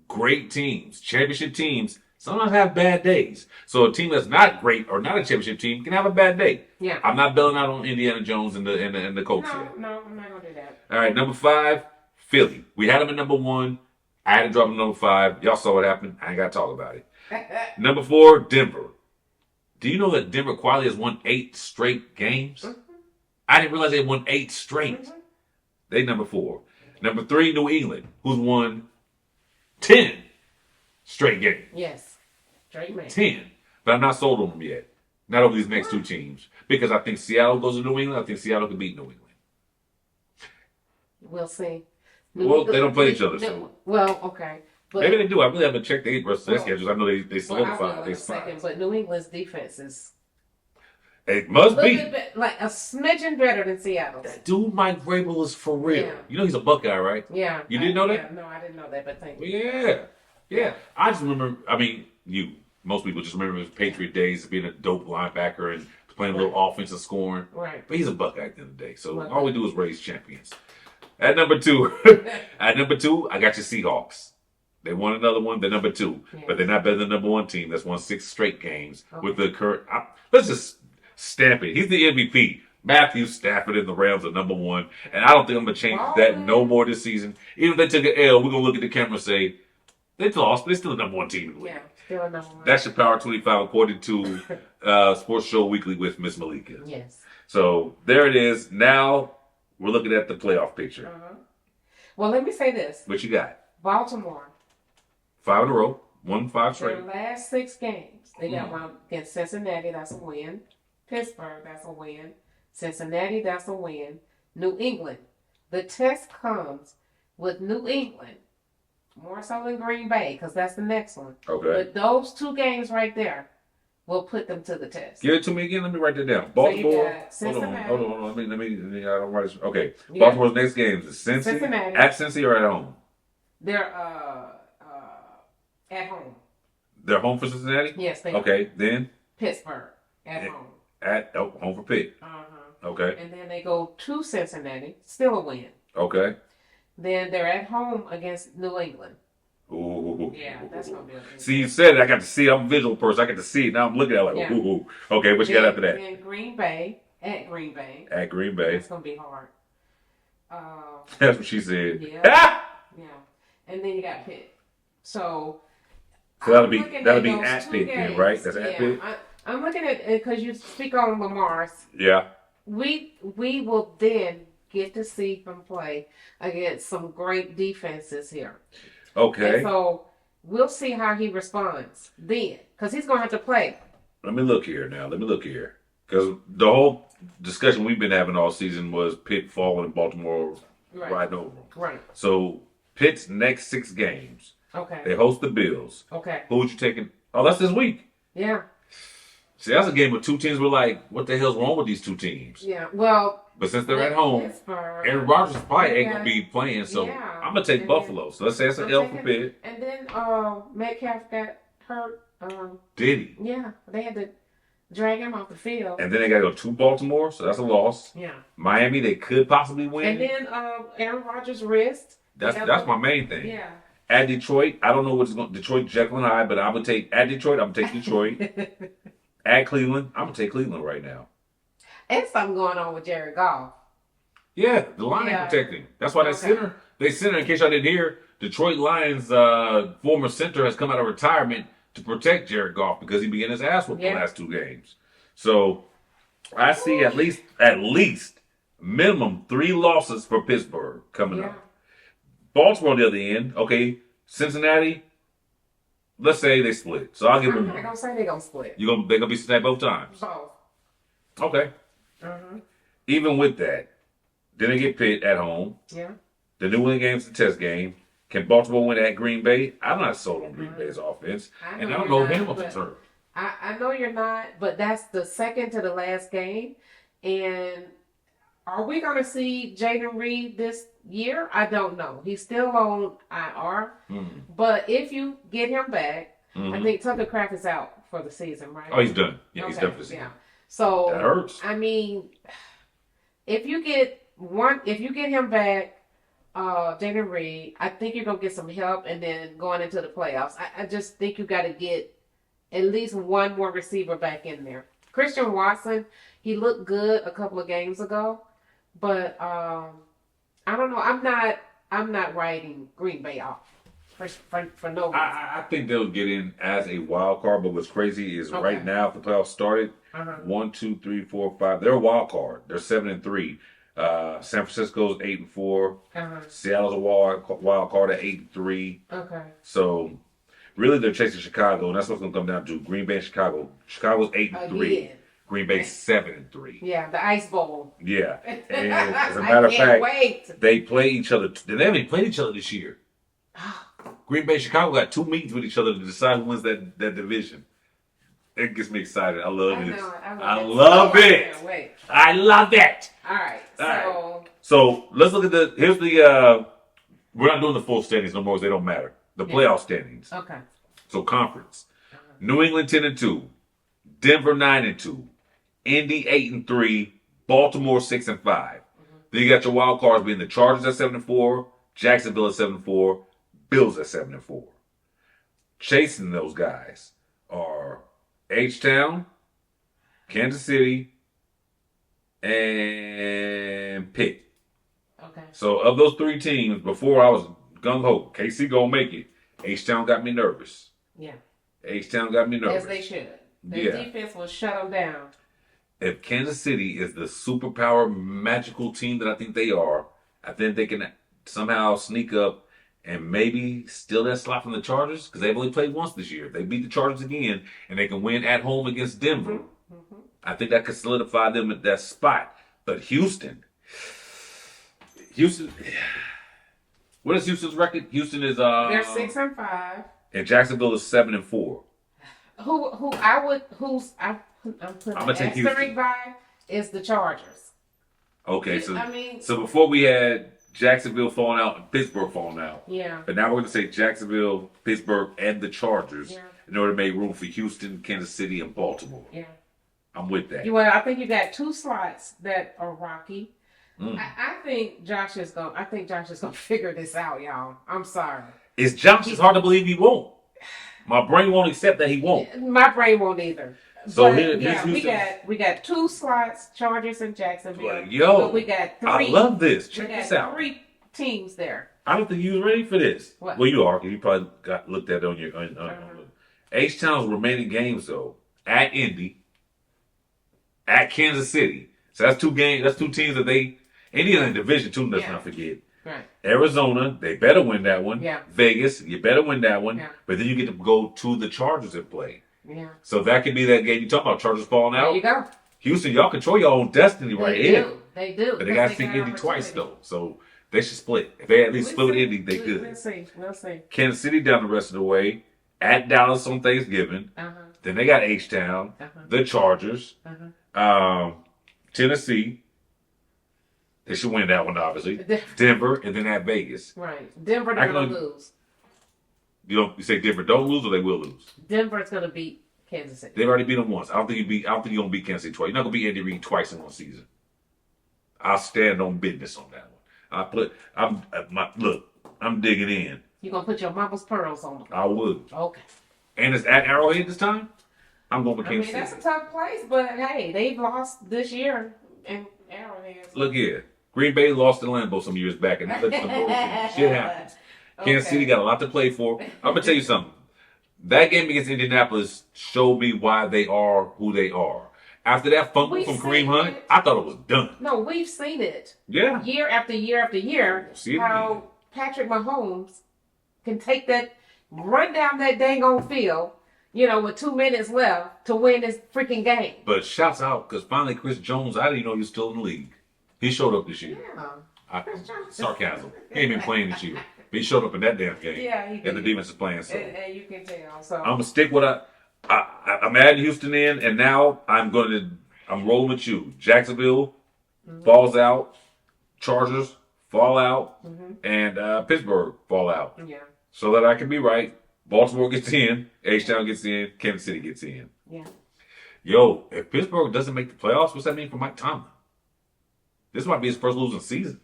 S1: great teams, championship teams, sometimes have bad days. So a team that's not great or not a championship team can have a bad day.
S2: Yeah.
S1: I'm not bailing out on Indiana Jones and the Colts yet.
S2: No, I'm not gonna do that.
S1: All right, number 5, Philly. We had them at number 1. I had to drop them number 5. Y'all saw what happened. I ain't got to talk about it. Number 4, Denver. Do you know that Denver quietly has won 8 straight games?
S2: Mm-hmm.
S1: I didn't realize they won 8 straight.
S2: Mm-hmm.
S1: They number 4. Number 3, New England, who's won 10 straight games.
S2: Yes. Straight man.
S1: 10. But I'm not sold on them yet. Not over these next 2 teams. Because I think Seattle goes to New England. I think Seattle can beat New England.
S2: We'll see.
S1: Well, they don't play each other, so.
S2: Well, okay. But,
S1: Maybe they do. I really haven't checked the rest of their
S2: Well,
S1: schedules. I know they solidified. They
S2: second, but New England's defense is
S1: It must
S2: a
S1: be.
S2: little bit, like a smidgen better than Seattle's.
S1: That dude, Mike Vrabel, is for real.
S2: Yeah.
S1: You know he's a Buckeye, right?
S2: Yeah.
S1: You didn't know that?
S2: Yeah, no, I didn't know that, but thank you.
S1: Yeah. I just remember, most people just remember his Patriot days, being a dope linebacker and playing a little offensive scoring.
S2: Right.
S1: But he's a Buckeye at the end of the day. So
S2: Okay.
S1: all we do is raise champions. At number 2, I got your Seahawks. They won another one. They're number 2,
S2: Yeah.
S1: but they're not better than the number 1 team that's won 6 straight games
S2: Okay.
S1: with the current. Let's just stamp it. He's the MVP. Matthew Stafford in the Rams are number 1, and I don't think I'm gonna change that no more this season. Even if they took an L, we're gonna look at the camera and say they lost. They're still the number 1 team in the league.
S2: Yeah, still a number 1.
S1: That's your Power 25 according to Sports Show Weekly with Miss Malikah.
S2: Yes.
S1: So there it is. Now we're looking at the playoff picture.
S2: Uh-huh. Well, let me say this.
S1: What you got?
S2: Baltimore,
S1: 5 in a row. 1-5 straight.
S2: their last 6 games, they got one against Cincinnati, that's a win. Pittsburgh, that's a win. Cincinnati, that's a win. New England. The test comes with New England, more so than Green Bay, because that's the next one.
S1: Okay.
S2: But those 2 games right there will put them to the test.
S1: Give it to me again. Let me write that down.
S2: So you
S1: Baltimore.
S2: got Cincinnati.
S1: Hold on. Let me. I don't write it. Okay.
S2: Yeah.
S1: Baltimore's next games is
S2: Cincinnati.
S1: At Cincy or at home?
S2: They're at home.
S1: They're home for Cincinnati.
S2: Yes, they
S1: Okay. Then
S2: Pittsburgh at
S1: Yeah.
S2: home.
S1: home for Pitt. Okay.
S2: And then they go to Cincinnati, still a win.
S1: Okay.
S2: Then they're at home against New England.
S1: Ooh.
S2: Yeah, that's gonna be a good
S1: See, you said it. I got to see. I'm a visual person. I got to see it. Now I'm looking at it like,
S2: Yeah.
S1: ooh. Okay, what you got after that?
S2: Then Green Bay at Green Bay.
S1: At Green Bay.
S2: That's gonna be hard.
S1: That's what she said.
S2: Yeah.
S1: Ah!
S2: Yeah, and then you got Pitt. So
S1: So
S2: I'm looking
S1: that'll be
S2: those
S1: at
S2: 2
S1: Pitt then,
S2: games.
S1: right? That's at Pitt?
S2: I'm looking at it because you speak on Lamar's.
S1: Yeah.
S2: We will then get to see him play against some great defenses here.
S1: Okay.
S2: And so we'll see how he responds then, because he's gonna have to play.
S1: Let me look here now. Because the whole discussion we've been having all season was Pitt falling and Baltimore riding over them.
S2: Right.
S1: So Pitt's next 6 games,
S2: Okay.
S1: they host the Bills.
S2: Okay.
S1: Who would you taking? Oh, that's this week.
S2: Yeah.
S1: See, that's a game where 2 teams were like, what the hell's wrong with these 2 teams?
S2: Yeah. Well.
S1: But since they're at home,
S2: Pittsburgh,
S1: Aaron Rodgers probably ain't
S2: Yeah.
S1: going to be playing, so
S2: Yeah.
S1: I'm going to take
S2: And
S1: Buffalo. So let's say it's an L for Pitt.
S2: And then Metcalf got hurt.
S1: Did he?
S2: Yeah, they had to drag him off the field.
S1: And then they got to go to Baltimore, so that's a loss.
S2: Yeah.
S1: Miami, they could possibly win.
S2: And then Aaron Rodgers' wrist.
S1: That's my main thing.
S2: Yeah.
S1: At Detroit, I don't know what's going. Detroit, Jekyll and Hyde, but I'm gonna take at Detroit. I'm gonna take Detroit. At Cleveland, I'm gonna take Cleveland right now.
S2: And something going on with Jared Goff.
S1: Yeah, the line
S2: Yeah.
S1: ain't protecting. That's why
S2: Okay.
S1: they center. In case y'all didn't hear, Detroit Lions former center has come out of retirement to protect Jared Goff because he began his ass whooped the last 2 games. So I see at least minimum 3 losses for Pittsburgh coming up. Baltimore on the other end, okay. Cincinnati, let's say they split. So I'll give
S2: I'm
S1: them.
S2: not gonna say they're gonna split.
S1: They're gonna be snapped both times.
S2: Both.
S1: Okay.
S2: Mm-hmm.
S1: Even with that, then they get Pitt at home.
S2: Yeah.
S1: The New England game's the test game. Can Baltimore win at Green Bay? I'm not sold on Green Bay's offense, and I don't know if Hamilton's hurt.
S2: I know you're not, but that's the second to the last game. And are we going to see Jaden Reed this year? I don't know. He's still on IR. But if you get him back, I think Tucker Craft is out for the season, right?
S1: Oh, he's done. Yeah, he's done for the season.
S2: Yeah. So
S1: that hurts.
S2: I mean, if you get him back, Jaden Reed, I think you're gonna get some help, and then going into the playoffs, I just think you got to get at least one more receiver back in there. Christian Watson, he looked good a couple of games ago, but I don't know. I'm not writing Green Bay off for no reason.
S1: I think they'll get in as a wild card, but what's crazy is
S2: Okay.
S1: right now, if the playoffs started,
S2: Uh-huh.
S1: 1, 2, 3, 4, 5, they're a wild card. They're 7-3. San Francisco's 8-4.
S2: Uh-huh.
S1: Seattle's a wild card at 8-3.
S2: Okay.
S1: So really, they're chasing Chicago, and that's what's going to come down to. Green Bay and Chicago. Chicago's 8-3.
S2: Again.
S1: Green Bay's 7-3.
S2: Yeah, the Ice Bowl.
S1: Yeah, and as a matter of fact,
S2: wait.
S1: they play each other. They haven't even played each other this year. Green Bay, Chicago got 2 meetings with each other to decide who wins that division. It gets me excited. I love this. I love it.
S2: Wait.
S1: I love it.
S2: All right. So.
S1: All right. So let's look at here's the, we're not doing the full standings no more because they don't matter. The playoff standings.
S2: Okay.
S1: So conference. New England 10-2. Denver 9-2. Indy 8-3. Baltimore 6-5. Then you got your wild cards being the Chargers at 7-4. Jacksonville at 7-4. Bills at 7-4. Chasing those guys are H-Town, Kansas City, and Pitt.
S2: Okay.
S1: So of those 3 teams, before I was gung-ho, KC gonna make it. H-Town got me nervous.
S2: Yeah.
S1: H-Town got me nervous.
S2: As they should. Their defense will shut them down.
S1: If Kansas City is the superpower magical team that I think they are, I think they can somehow sneak up and maybe steal that slot from the Chargers because they've only played once this year. If they beat the Chargers again and they can win at home against Denver, I think that could solidify them at that spot. But Houston, what is Houston's record? Houston is
S2: They're 6-5.
S1: and Jacksonville is 7-4.
S2: I'm putting
S1: I'ma
S2: an
S1: take
S2: asterisk by is the Chargers.
S1: Okay,
S2: I
S1: so before we had Jacksonville falling out and Pittsburgh falling out.
S2: Yeah.
S1: But now we're going to say Jacksonville, Pittsburgh, and the Chargers
S2: Yeah.
S1: in order to make room for Houston, Kansas City, and Baltimore.
S2: Yeah.
S1: I'm with that.
S2: Well, I think you got 2 slots that are rocky.
S1: Mm.
S2: I think Josh is gonna figure this out, y'all. I'm sorry.
S1: It's hard to believe he won't. My brain won't accept that he won't.
S2: My brain won't either.
S1: So
S2: but
S1: here's
S2: yeah,
S1: Houston.
S2: we got 2 slots, Chargers and Jacksonville.
S1: Like, yo,
S2: but we got 3.
S1: I love this. Check
S2: we
S1: this
S2: got
S1: out.
S2: 3 teams there.
S1: I don't think you was ready for this.
S2: What?
S1: Well, you are. You probably looked at it on your. H-Town's remaining games though at Indy, at Kansas City. So that's 2 games. That's 2 teams that Indy in Division 2. Let's not forget.
S2: Right.
S1: Arizona, they better win that one.
S2: Yeah.
S1: Vegas, you better win that one.
S2: Yeah.
S1: But then you get to go to the Chargers and play.
S2: Yeah.
S1: So that could be that game you talking about. Chargers falling out.
S2: There you go.
S1: Houston, y'all control your own destiny right here.
S2: They do.
S1: But they got to see Indy twice though, so they should split. If they at least split with Indy, they could.
S2: We'll see.
S1: Kansas City down the rest of the way. At Dallas on Thanksgiving.
S2: Uh-huh.
S1: Then they got H-Town, the Chargers, Tennessee. They should win that one, obviously. Denver, and then at Vegas.
S2: Right. Denver, they're going to lose.
S1: You say Denver don't lose, or they will lose?
S2: Denver's going to beat Kansas City.
S1: They've already beat them once. I don't think you're going to beat Kansas City twice. You're not going to beat Andy Reid twice in one season. I'll stand on business on that one. I'm digging in.
S2: You're going to put your mama's pearls on them.
S1: I would.
S2: Okay.
S1: And it's at Arrowhead this time? I'm going with Kansas City.
S2: That's a tough place, but hey, they've lost this year in Arrowhead.
S1: Look here. Green Bay lost to Lambeau some years back, and shit happens. Kansas City got a lot to play for. I'm going to tell you something. That game against Indianapolis showed me why they are who they are. After that fumble from Kareem Hunt, I thought it was done.
S2: No, we've seen it.
S1: Yeah.
S2: Year after year after year, how Patrick Mahomes can take that, run down that dang on field, with 2 minutes left to win this freaking game.
S1: But shouts out, because finally Chris Jones, I didn't know he was still in the league. He showed up this year.
S2: Yeah.
S1: Sarcasm. He ain't been playing this year. But he showed up in that damn game.
S2: Yeah, he did.
S1: And the defense is playing. So.
S2: And you can tell. So
S1: I'm going to stick with I'm adding Houston in, and now I'm rolling with you. Jacksonville falls out. Chargers fall out. And Pittsburgh fall out.
S2: Yeah.
S1: So that I can be right. Baltimore gets in. H-Town gets in. Kansas City gets in.
S2: Yeah.
S1: Yo, if Pittsburgh doesn't make the playoffs, what's that mean for Mike Tomlin? This might be his first losing season.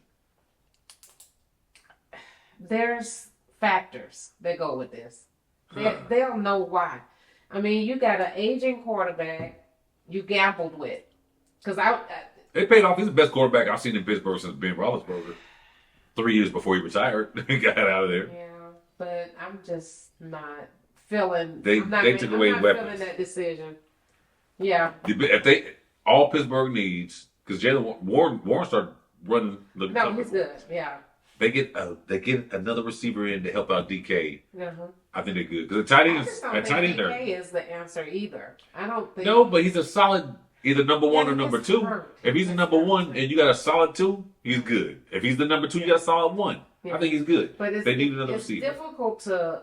S2: there's factors that go with this. They'll know why. I mean, you got an aging quarterback you gambled with. Because
S1: It paid off. He's the best quarterback I've seen in Pittsburgh since Ben Roethlisberger. 3 years before he retired, he got out of there.
S2: Yeah, but I'm just not feeling.
S1: They took away weapons.
S2: Feeling that decision. Yeah.
S1: If all Pittsburgh needs, because Jalen Warren started running.
S2: No, he's good. Yeah.
S1: They get another receiver in to help out DK.
S2: Uh-huh.
S1: I think they're good because the tight end is
S2: DK is the answer either. I don't think.
S1: No, but he's a solid either number one or number two. If he's the number one and you got a solid two, he's good. If he's the number two, you got a solid one. Yeah. I think he's good. But they need another receiver.
S2: It's difficult to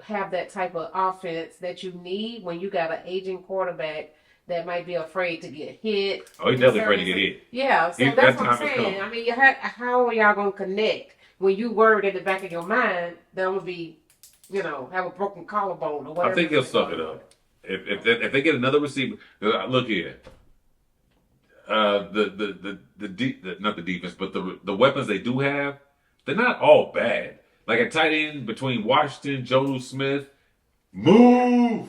S2: have that type of offense that you need when you got an aging quarterback that might be afraid to get hit.
S1: Oh, he's definitely afraid to get hit.
S2: Yeah, so that's what I'm saying. I mean, how are y'all going to connect when you worried in the back of your mind that I'm going to be, have a broken collarbone or whatever?
S1: I think he'll suck it up. If they get another receiver, look here. Not the defense, but the weapons they do have, they're not all bad. Like a tight end between Washington, Jonu Smith,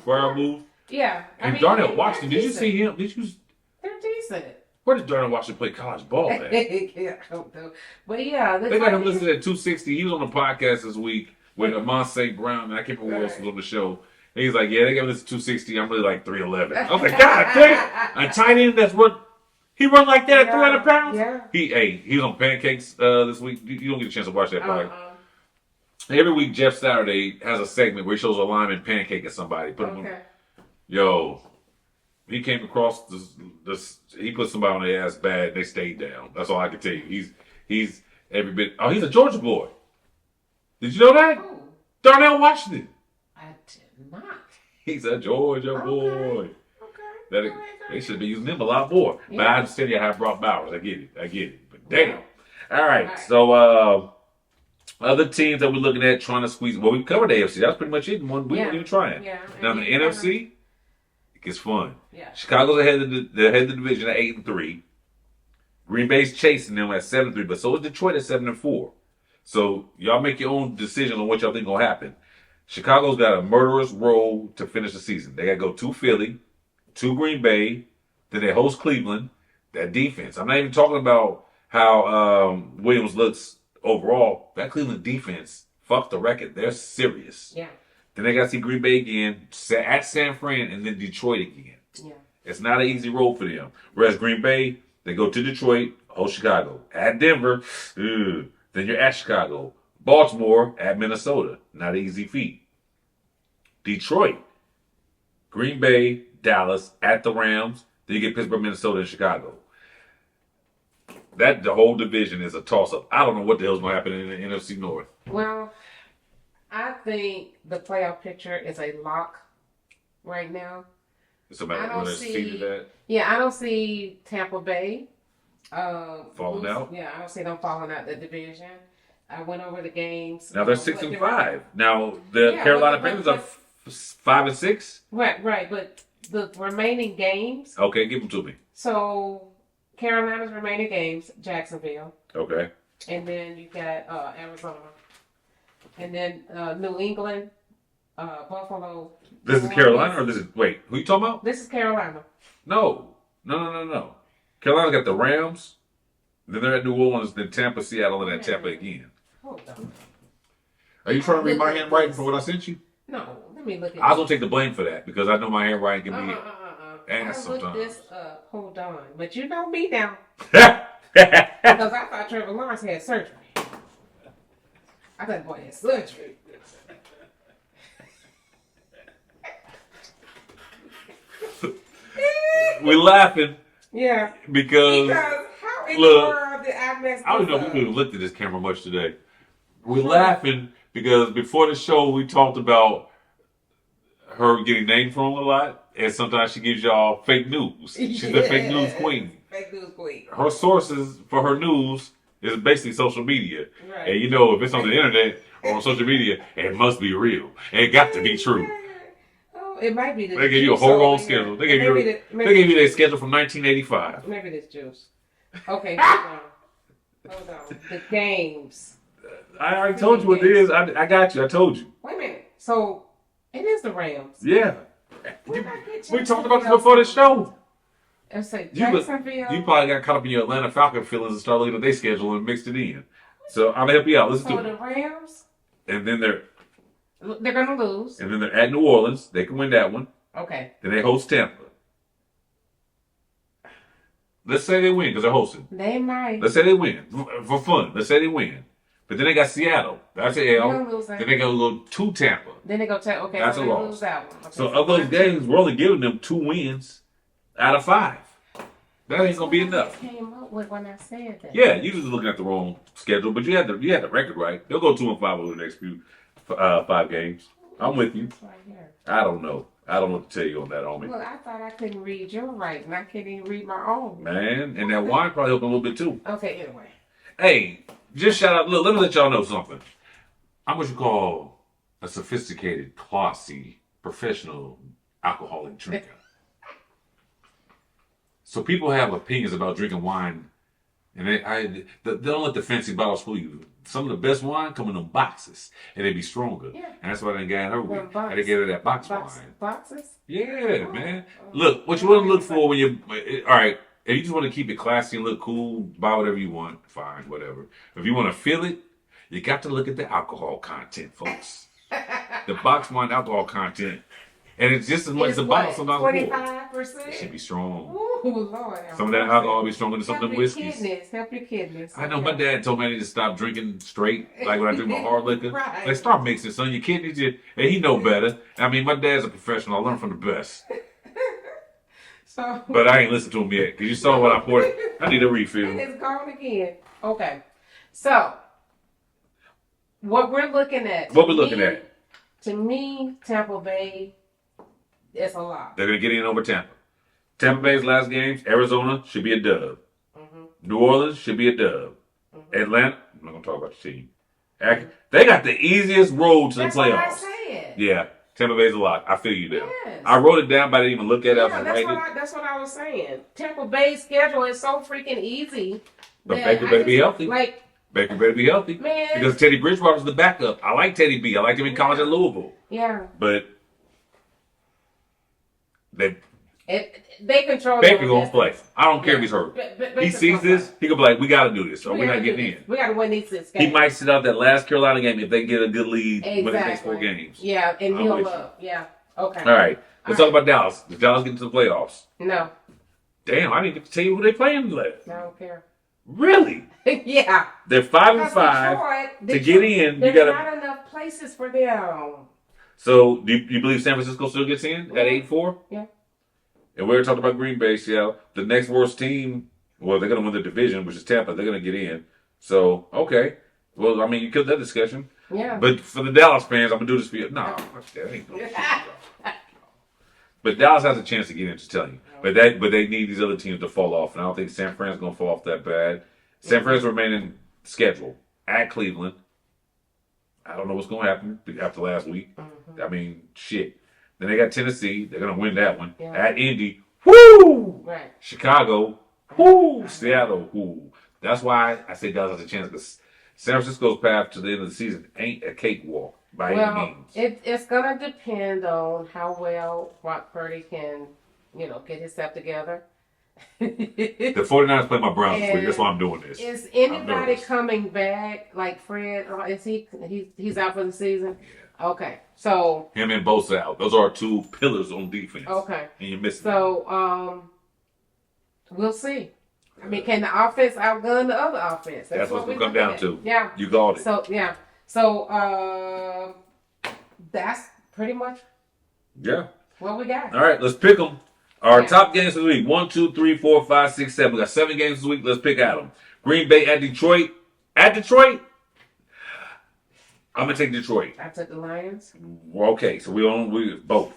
S1: fire move.
S2: Yeah,
S1: and Darnell Washington. Did you see him?
S2: They're decent.
S1: Where did Darnell Washington play college ball at?
S2: Yeah, I don't know. But yeah,
S1: they got him listed at 260. He was on the podcast this week with Amon St. Brown, and I can't remember who else was on the show. And he's like, yeah, they got me listed 260. I'm really like 311. I was like, God damn, a tight end that's he run like that at 300 pounds.
S2: Yeah.
S1: He was on Pancakes this week. You don't get a chance to watch that fight. Every week, Jeff Saturday has a segment where he shows a lineman pancake at somebody. He came across he put somebody on their ass bad. They stayed down. That's all I can tell you. He's every bit. Oh, he's a Georgia boy. Did you know that?
S2: Ooh.
S1: Darnell Washington.
S2: I did not.
S1: He's a Georgia boy.
S2: Okay.
S1: They should be using him a lot more. Yeah. But I understand you have Brock Bowers. I get it. But damn. All right. So other teams that we're looking at trying to squeeze. Well, we covered the AFC. That's pretty much it. We weren't even trying.
S2: Yeah.
S1: Now the NFC, it gets fun.
S2: Yeah.
S1: Chicago's ahead of the division at 8-3. Green Bay's chasing them at 7-3, but so is Detroit at 7-4. So y'all make your own decision on what y'all think gonna happen. Chicago's got a murderous roll to finish the season. They got to go to Philly, to Green Bay, then they host Cleveland. That defense. I'm not even talking about how Williams looks overall. That Cleveland defense, fuck the record. They're serious.
S2: Yeah.
S1: Then they got to see Green Bay again, at San Fran, and then Detroit again.
S2: Yeah.
S1: It's not an easy road for them. Whereas Green Bay, they go to Detroit, host Chicago. At Denver, then you're at Chicago. Baltimore, at Minnesota. Not an easy feat. Detroit, Green Bay, Dallas, at the Rams. Then you get Pittsburgh, Minnesota, and Chicago. The whole division is a toss-up. I don't know what the hell's going to happen in the NFC North.
S2: Well, I think the playoff picture is a lock right now.
S1: It's a matter of when it's seeded at.
S2: Yeah, I don't see Tampa Bay
S1: falling out.
S2: Yeah, I don't see them falling out the division. I went over the games.
S1: Now they're 6-5. Now the Carolina Panthers are 5-6.
S2: Right, but the remaining games.
S1: Okay, give them to me.
S2: So Carolina's remaining games, Jacksonville.
S1: Okay.
S2: And then you got Arizona. And then New England, Buffalo.
S1: This is Carolina or this is, wait, who you talking about?
S2: This is Carolina.
S1: No. Carolina got the Rams. Then they're at New Orleans, then Tampa, Seattle, and then Tampa again.
S2: Hold on.
S1: Are you trying to read my handwriting for what I sent you?
S2: No, let me look at
S1: I was going to take the blame for that because I know my handwriting can be ass sometimes.
S2: Look this up. Hold on. But you know me now. Because I thought Trevor Lawrence had surgery. I thought boy had surgery.
S1: We're laughing.
S2: Yeah.
S1: Because
S2: how in the world did I mess this
S1: I don't know if we even looked at this camera much today. We're laughing because before the show we talked about her getting named wrong a lot, and sometimes she gives y'all fake news. She's the fake news queen.
S2: Fake news queen.
S1: Her sources for her news is basically social media.
S2: Right.
S1: And you know, if it's on the internet or on social media, it must be real. It got to be true.
S2: Oh, it might be.
S1: They gave you a whole wrong schedule. They gave you their schedule from 1985.
S2: Maybe this juice. Okay, hold on. Hold on. The games.
S1: I already told you what it is. I got you. I told you.
S2: Wait a minute. So it is the Rams.
S1: Yeah.
S2: Where did I get
S1: We talked about this before the show.
S2: It's like
S1: You
S2: Jacksonville.
S1: probably got caught up in your Atlanta Falcon feelings and started looking at their schedule and mixed it in. So I'm gonna help you out. Listen
S2: So
S1: to me.
S2: the Rams,
S1: And then
S2: they're gonna lose.
S1: they're at New Orleans. They can win that one.
S2: Okay.
S1: Then they host Tampa. Let's say they win because they're hosting.
S2: They might.
S1: Let's say they win for fun. Let's say they win. But then they got Seattle. That's an L.
S2: They're gonna lose that.
S1: Then they gotta go to Tampa.
S2: Then they go tell. Okay.
S1: That's
S2: so
S1: a
S2: they
S1: loss.
S2: lose that one. Okay,
S1: So of those games, we're only giving them 2 wins out of 5. That ain't gonna be enough.
S2: I came up with when I said that.
S1: Yeah, you just looking at the wrong schedule, but you had the record right. They'll go 2-5 over the next few 5 games. I'm with you.
S2: It's right here.
S1: I don't know what to tell you on that, homie.
S2: Well, I thought I couldn't read your writing. I can't even read my own.
S1: Man, and that wine probably helped a little bit too.
S2: Okay. Anyway.
S1: Hey, just shout out. Look, let me let y'all know something. I'm what you call a sophisticated, classy, professional alcoholic drinker. So people have opinions about drinking wine, and they don't let the fancy bottles fool you. Some of the best wine come in them boxes, and they be stronger.
S2: Yeah.
S1: And that's why they got her with.
S2: Box.
S1: And they gave her that box wine.
S2: Boxes?
S1: Yeah,
S2: Oh.
S1: man. Look, what you want to look for when you, all right, if you just want to keep it classy and look cool, buy whatever you want, fine, whatever. If you want to feel it, you got to look at the alcohol content, folks. The box wine alcohol content. And it's just as much as the bottle sometimes more.
S2: 25%?
S1: It should be strong.
S2: Ooh, Lord.
S1: Some of that alcohol be stronger than some of them whiskeys.
S2: Help your kidneys.
S1: I know my dad told me I need to stop drinking straight, like when I drink my hard liquor.
S2: Right.
S1: Like, start mixing, son. Your kidneys, and he know better. I mean, my dad's a professional. I learned from the best.
S2: So,
S1: But I ain't listened to him yet, because you saw what I poured. I need a refill.
S2: and it's gone again. Okay. So, what we're looking at.
S1: What we looking at?
S2: To me, Tampa Bay is a lot.
S1: They're going to get in over Tampa. Tampa Bay's last games, Arizona should be a dub.
S2: Mm-hmm.
S1: New Orleans should be a dub.
S2: Mm-hmm.
S1: Atlanta, I'm not going to talk about the team. They got the easiest road to
S2: That's
S1: the
S2: what I
S1: playoffs.
S2: said.
S1: Yeah, Tampa Bay's a lot. I feel you there.
S2: Yes.
S1: I wrote it down, but I didn't even look at it.
S2: Yeah, that's what I was saying. Tampa Bay's schedule is so freaking easy.
S1: But
S2: that
S1: Baker better be healthy.
S2: Like,
S1: Baker better be healthy.
S2: man.
S1: Because Teddy Bridgewater's the backup. I like Teddy B. I liked him in college at Louisville.
S2: Yeah.
S1: But
S2: They control
S1: Baker
S2: their
S1: gonna
S2: destiny.
S1: play. I don't care if he's hurt. He sees this, he gonna be like, we gotta do this, or we're not getting in.
S2: We gotta win these 6 games.
S1: He might sit out that last Carolina game if they get a good lead when it takes 4 games.
S2: Yeah, and
S1: I'm
S2: heal
S1: with
S2: up. Yeah. Okay.
S1: All right. Let's talk about Dallas. Does Dallas get into the playoffs?
S2: No,
S1: Damn, I didn't get to tell you who they playing last.
S2: I don't care.
S1: Really?
S2: Yeah.
S1: They're 5 and
S2: Because
S1: 5.
S2: Detroit,
S1: To get in, you
S2: there's
S1: gotta.
S2: not enough places for them.
S1: So, do you believe San Francisco still gets in at 8-4?
S2: Yeah.
S1: And we already talked about Green Bay, Seattle. The next worst team, well, they're going to win the division, which is Tampa. They're going to get in. So, okay. Well, I mean, you killed that discussion.
S2: Yeah.
S1: But for the Dallas fans, I'm going to do this for you. No, that ain't no shit, y'all. But Dallas has a chance to get in, just telling you. But they need these other teams to fall off. And I don't think San Fran's going to fall off that bad. San Fran's remaining schedule at Cleveland. I don't know what's going to happen after last week.
S2: Mm-hmm.
S1: I mean, shit. Then they got Tennessee. They're going to win that one.
S2: Yeah.
S1: At Indy. Woo!
S2: Right.
S1: Chicago. Woo! Seattle. Woo! That's why I say Dallas has a chance, because San Francisco's path to the end of the season ain't a cakewalk by any means.
S2: It's gonna depend on how well Brock Purdy can, get himself together.
S1: The 49ers play my Browns this week. That's why I'm doing this.
S2: Is anybody
S1: nervous.
S2: coming back like Fred? Or is he's out for the season? Yeah. Okay, so
S1: Him and Bosa out. Those are our 2 pillars on defense.
S2: Okay,
S1: and you're missing them.
S2: so we'll see. I mean, can the offense outgun the other offense?
S1: That's what's
S2: we're
S1: going to come
S2: looking
S1: down
S2: at.
S1: to.
S2: Yeah.
S1: You got it.
S2: So yeah. So that's pretty much
S1: Yeah.
S2: what we got.
S1: All right, let's pick them. Our
S2: Yeah.
S1: top games of the week: 1, 2, 3, 4, 5, 6, 7. We got 7 games this week. Let's pick at them. Green Bay at Detroit. At Detroit, I'm gonna take Detroit.
S2: I took the Lions.
S1: Well, okay, so we both.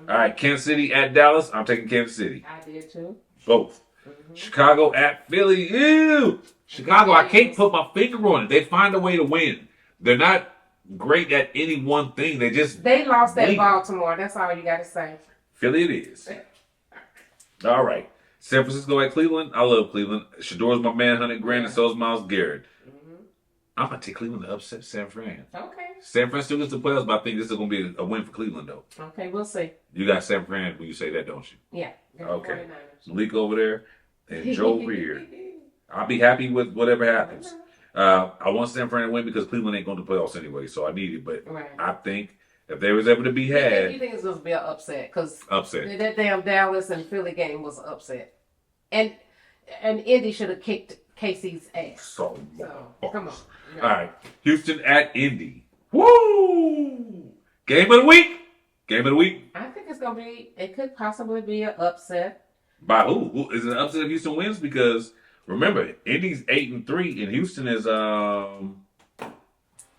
S1: All right, Kansas City at Dallas. I'm taking Kansas City.
S2: I did too.
S1: Both. Chicago at Philly. Ew. Chicago, I can't put my finger on it. They find a way to win. They're not great at any one thing.
S2: They lost at
S1: win.
S2: Baltimore. That's all you got to say.
S1: Philly it is. All right. San Francisco at Cleveland. I love Cleveland. Shador's my man, 100 grand, and so is Myles Garrett.
S2: Mm-hmm.
S1: I'm gonna take Cleveland to upset San Fran.
S2: Okay.
S1: San Fran still gets the playoffs, but I think this is gonna be a win for Cleveland, though.
S2: Okay, we'll see.
S1: You got San Fran when you say that, don't you?
S2: Yeah.
S1: Okay. Malikah over there and Joe Rear. I'll be happy with whatever happens. I want San Fran to win because Cleveland ain't going to the playoffs anyway, so I need it. But
S2: Right.
S1: I think if there was ever to be had,
S2: You think it's going to be an upset? Because
S1: upset.
S2: that damn Dallas and Philly game was an upset, and Indy should have kicked KC's ass.
S1: So
S2: come on.
S1: All right, Houston at Indy. Woo! Game of the week. Game of the week.
S2: I think it's going to be. It could possibly be an upset.
S1: By who? Is it an upset if Houston wins? Because remember, Indy's 8-3, and Houston is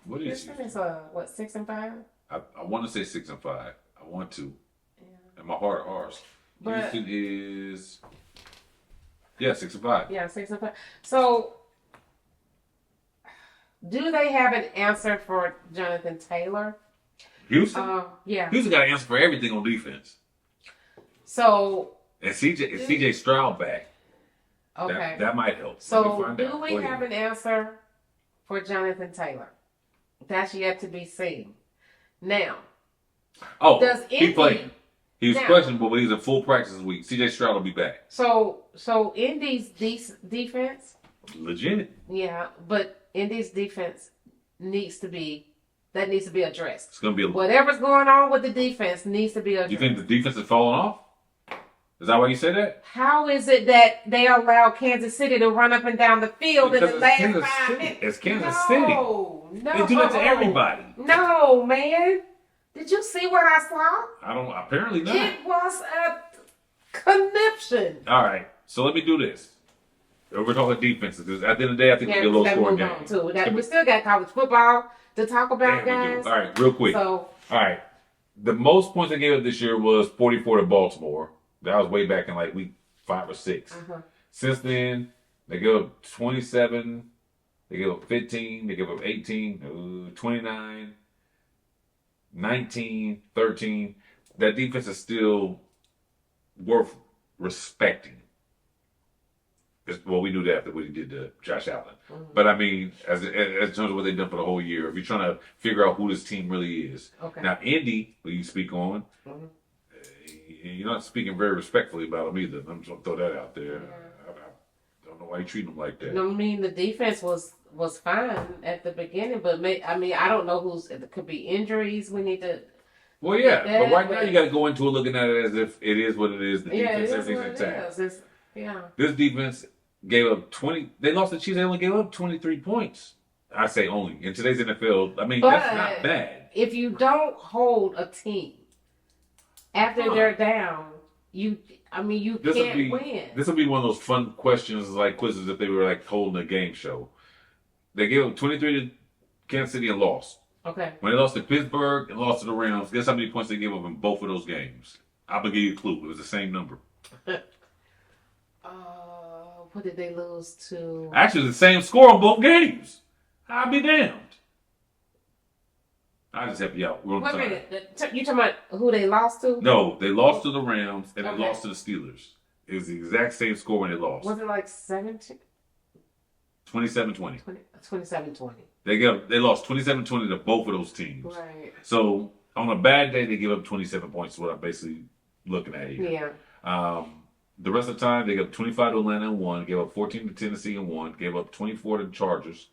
S1: what is
S2: Houston is 6-5?
S1: I want to say 6-5. I want to.
S2: Yeah.
S1: And my heart ours.
S2: But,
S1: Houston is 6-5.
S2: Yeah, 6-5. So, do they have an answer for Jonathan Taylor?
S1: Houston?
S2: Yeah.
S1: Houston got an answer for everything on defense.
S2: So.
S1: And CJ Stroud back.
S2: Okay.
S1: That might help.
S2: So, do we have an answer for Jonathan Taylor? That's yet to be seen. Now, does
S1: he played.
S2: Indy...
S1: He was
S2: Now,
S1: questionable, but he's in full practice this week. CJ Stroud will be back.
S2: So Indy's defense...
S1: Legit.
S2: Yeah, but Indy's defense needs to be addressed.
S1: It's going to be
S2: whatever's going on with the defense needs to be addressed.
S1: You think the defense has fallen off? Is that why you say that?
S2: How is it that they allow Kansas City to run up and down the field
S1: because
S2: in the last
S1: Kansas
S2: 5
S1: City.
S2: minutes?
S1: It's Kansas City.
S2: No.
S1: They do that to everybody.
S2: No, man. Did you see what I saw?
S1: Apparently not.
S2: It was a conniption.
S1: All right, so let me do this. We're talking defenses because at the end of the day, I think it'll be a low scoring game.
S2: Too. We still got college football to talk about, guys.
S1: All right, real quick. All right, the most points they gave up this year was 44 to Baltimore. That was way back in like week 5 or 6.
S2: Uh-huh.
S1: Since then, they gave up 27. They gave up 15. They gave up 18, 29, 19, 13. That defense is still worth respecting. Well, we knew that after what he did to Josh Allen. Mm-hmm. But I mean, as in terms of what they've done for the whole year, if you're trying to figure out who this team really is.
S2: Okay.
S1: Now, Indy, who you speak on, you're not speaking very respectfully about them either. I'm just going to throw that out there. Yeah. I don't know why you treat them like that.
S2: I mean, the defense was fine at the beginning, but I don't know it could be injuries. We need to.
S1: Well, yeah, but right now you got to go into it looking at it as if it is what it is. The defense, everything's intact. This defense gave up 20. They lost the Chiefs. They only gave up 23 points. I say only in today's NFL. I mean, that's not bad.
S2: If you don't hold a team after they're down, you can't win.
S1: This will be one of those fun questions, like quizzes, if they were like holding a game show. They gave up 23 to Kansas City and lost.
S2: Okay.
S1: When they lost to Pittsburgh and lost to the Rams, guess how many points they gave up in both of those games? I'm gonna give you a clue. It was the same number.
S2: What did they lose to?
S1: Actually, the same score on both games. I'll be damned. I'll just help you out. Wait
S2: a minute. You talking about who they lost to?
S1: No, they lost to the Rams and they lost to the Steelers. It was the exact same score when they lost.
S2: Was it like 17?
S1: 27-20.
S2: 27-20.
S1: They lost 27-20 to both of those teams.
S2: Right.
S1: So on a bad day, they give up 27 points. Is what I'm basically looking at here.
S2: Yeah.
S1: The rest of the time, they gave up 25 to Atlanta and 1, gave up 14 to Tennessee and 1, gave up 24 to the Chargers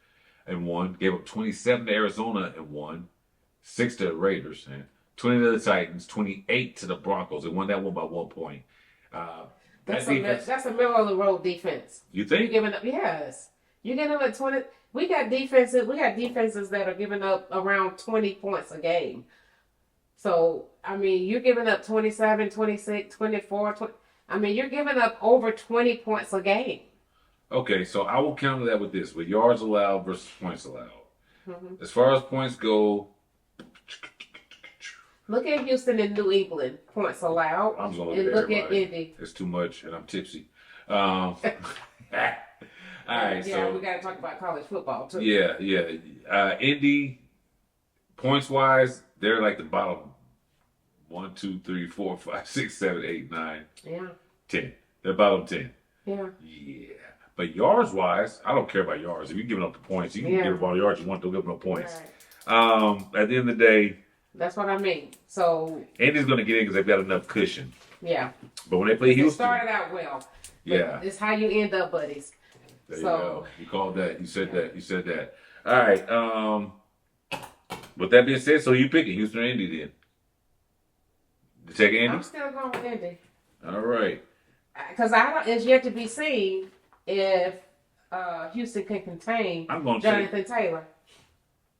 S1: and 1, gave up 27 to Arizona and 1, 6 to the Raiders, 20 to the Titans, 28 to the Broncos. They won that one by 1 point.
S2: That's a middle of the road defense.
S1: You think?
S2: You're giving up, yes. You're giving up 20. We got defenses that are giving up around 20 points a game. So, I mean, you're giving up 27, 26, 24, 20. I mean, you're giving up over 20 points a game.
S1: Okay, so I will counter that with this, with yards allowed versus points allowed.
S2: Mm-hmm.
S1: As far as points go...
S2: Look at Houston and New England, points allowed.
S1: I'm going
S2: to look at
S1: Indy. It's too much, and I'm tipsy. All right,
S2: we got to talk about college football, too.
S1: Yeah. Indy, points-wise, they're like the bottom 1, 2, 3, 4, 5, 6, 7, 8, 9, 10. They're bottom 10.
S2: Yeah.
S1: Yeah. But yards wise, I don't care about yards. If you're giving up the points, you can give up all the yards you want, don't give up no points.
S2: Right.
S1: At the end of the day,
S2: that's what I mean. So
S1: Andy's going to get in because they've got enough cushion.
S2: yeah.
S1: But when they play
S2: It
S1: Houston,
S2: started out well.
S1: yeah.
S2: It's how you end up, buddies.
S1: There you go. You called that. You said that. You said that. All right. With that being said, so you picking Houston or Indy then? You take Indy?
S2: I'm still going with Indy.
S1: All right.
S2: Because it's yet to be seen if Houston can contain
S1: I'm going to
S2: Jonathan Taylor.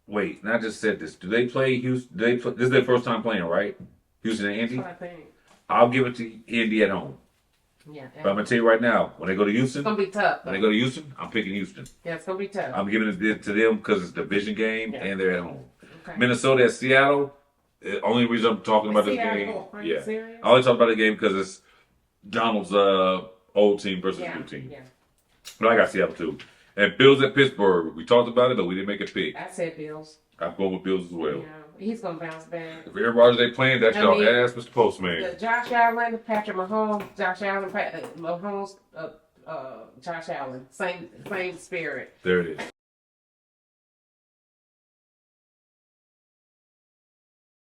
S1: Wait, and I just said this. Do they play Houston? This is their first time playing, right? Houston and Indy?
S2: That's what I think.
S1: I'll give it to Indy at home.
S2: Yeah.
S1: But I'm going to tell you right now, when they go to Houston,
S2: It's going to be tough.
S1: when they go to Houston, I'm picking Houston.
S2: Yeah, it's going to be tough.
S1: I'm giving it to them because it's a division game and they're at home.
S2: Okay.
S1: Minnesota at Seattle. The only reason I'm talking about this
S2: Seattle,
S1: game,
S2: are you
S1: yeah,
S2: serious?
S1: I only talk about the game because it's Donald's old team versus new team.
S2: Yeah.
S1: But I got Seattle too. And Bills at Pittsburgh. We talked about it, but we didn't make a pick.
S2: I said Bills.
S1: I'm going with Bills as well.
S2: Yeah. He's going to bounce back.
S1: If Aaron Rodgers ain't playing, that's y'all
S2: mean,
S1: ass, Mr. Postman.
S2: Josh Allen, Patrick Mahomes, Josh Allen, same spirit.
S1: There it is.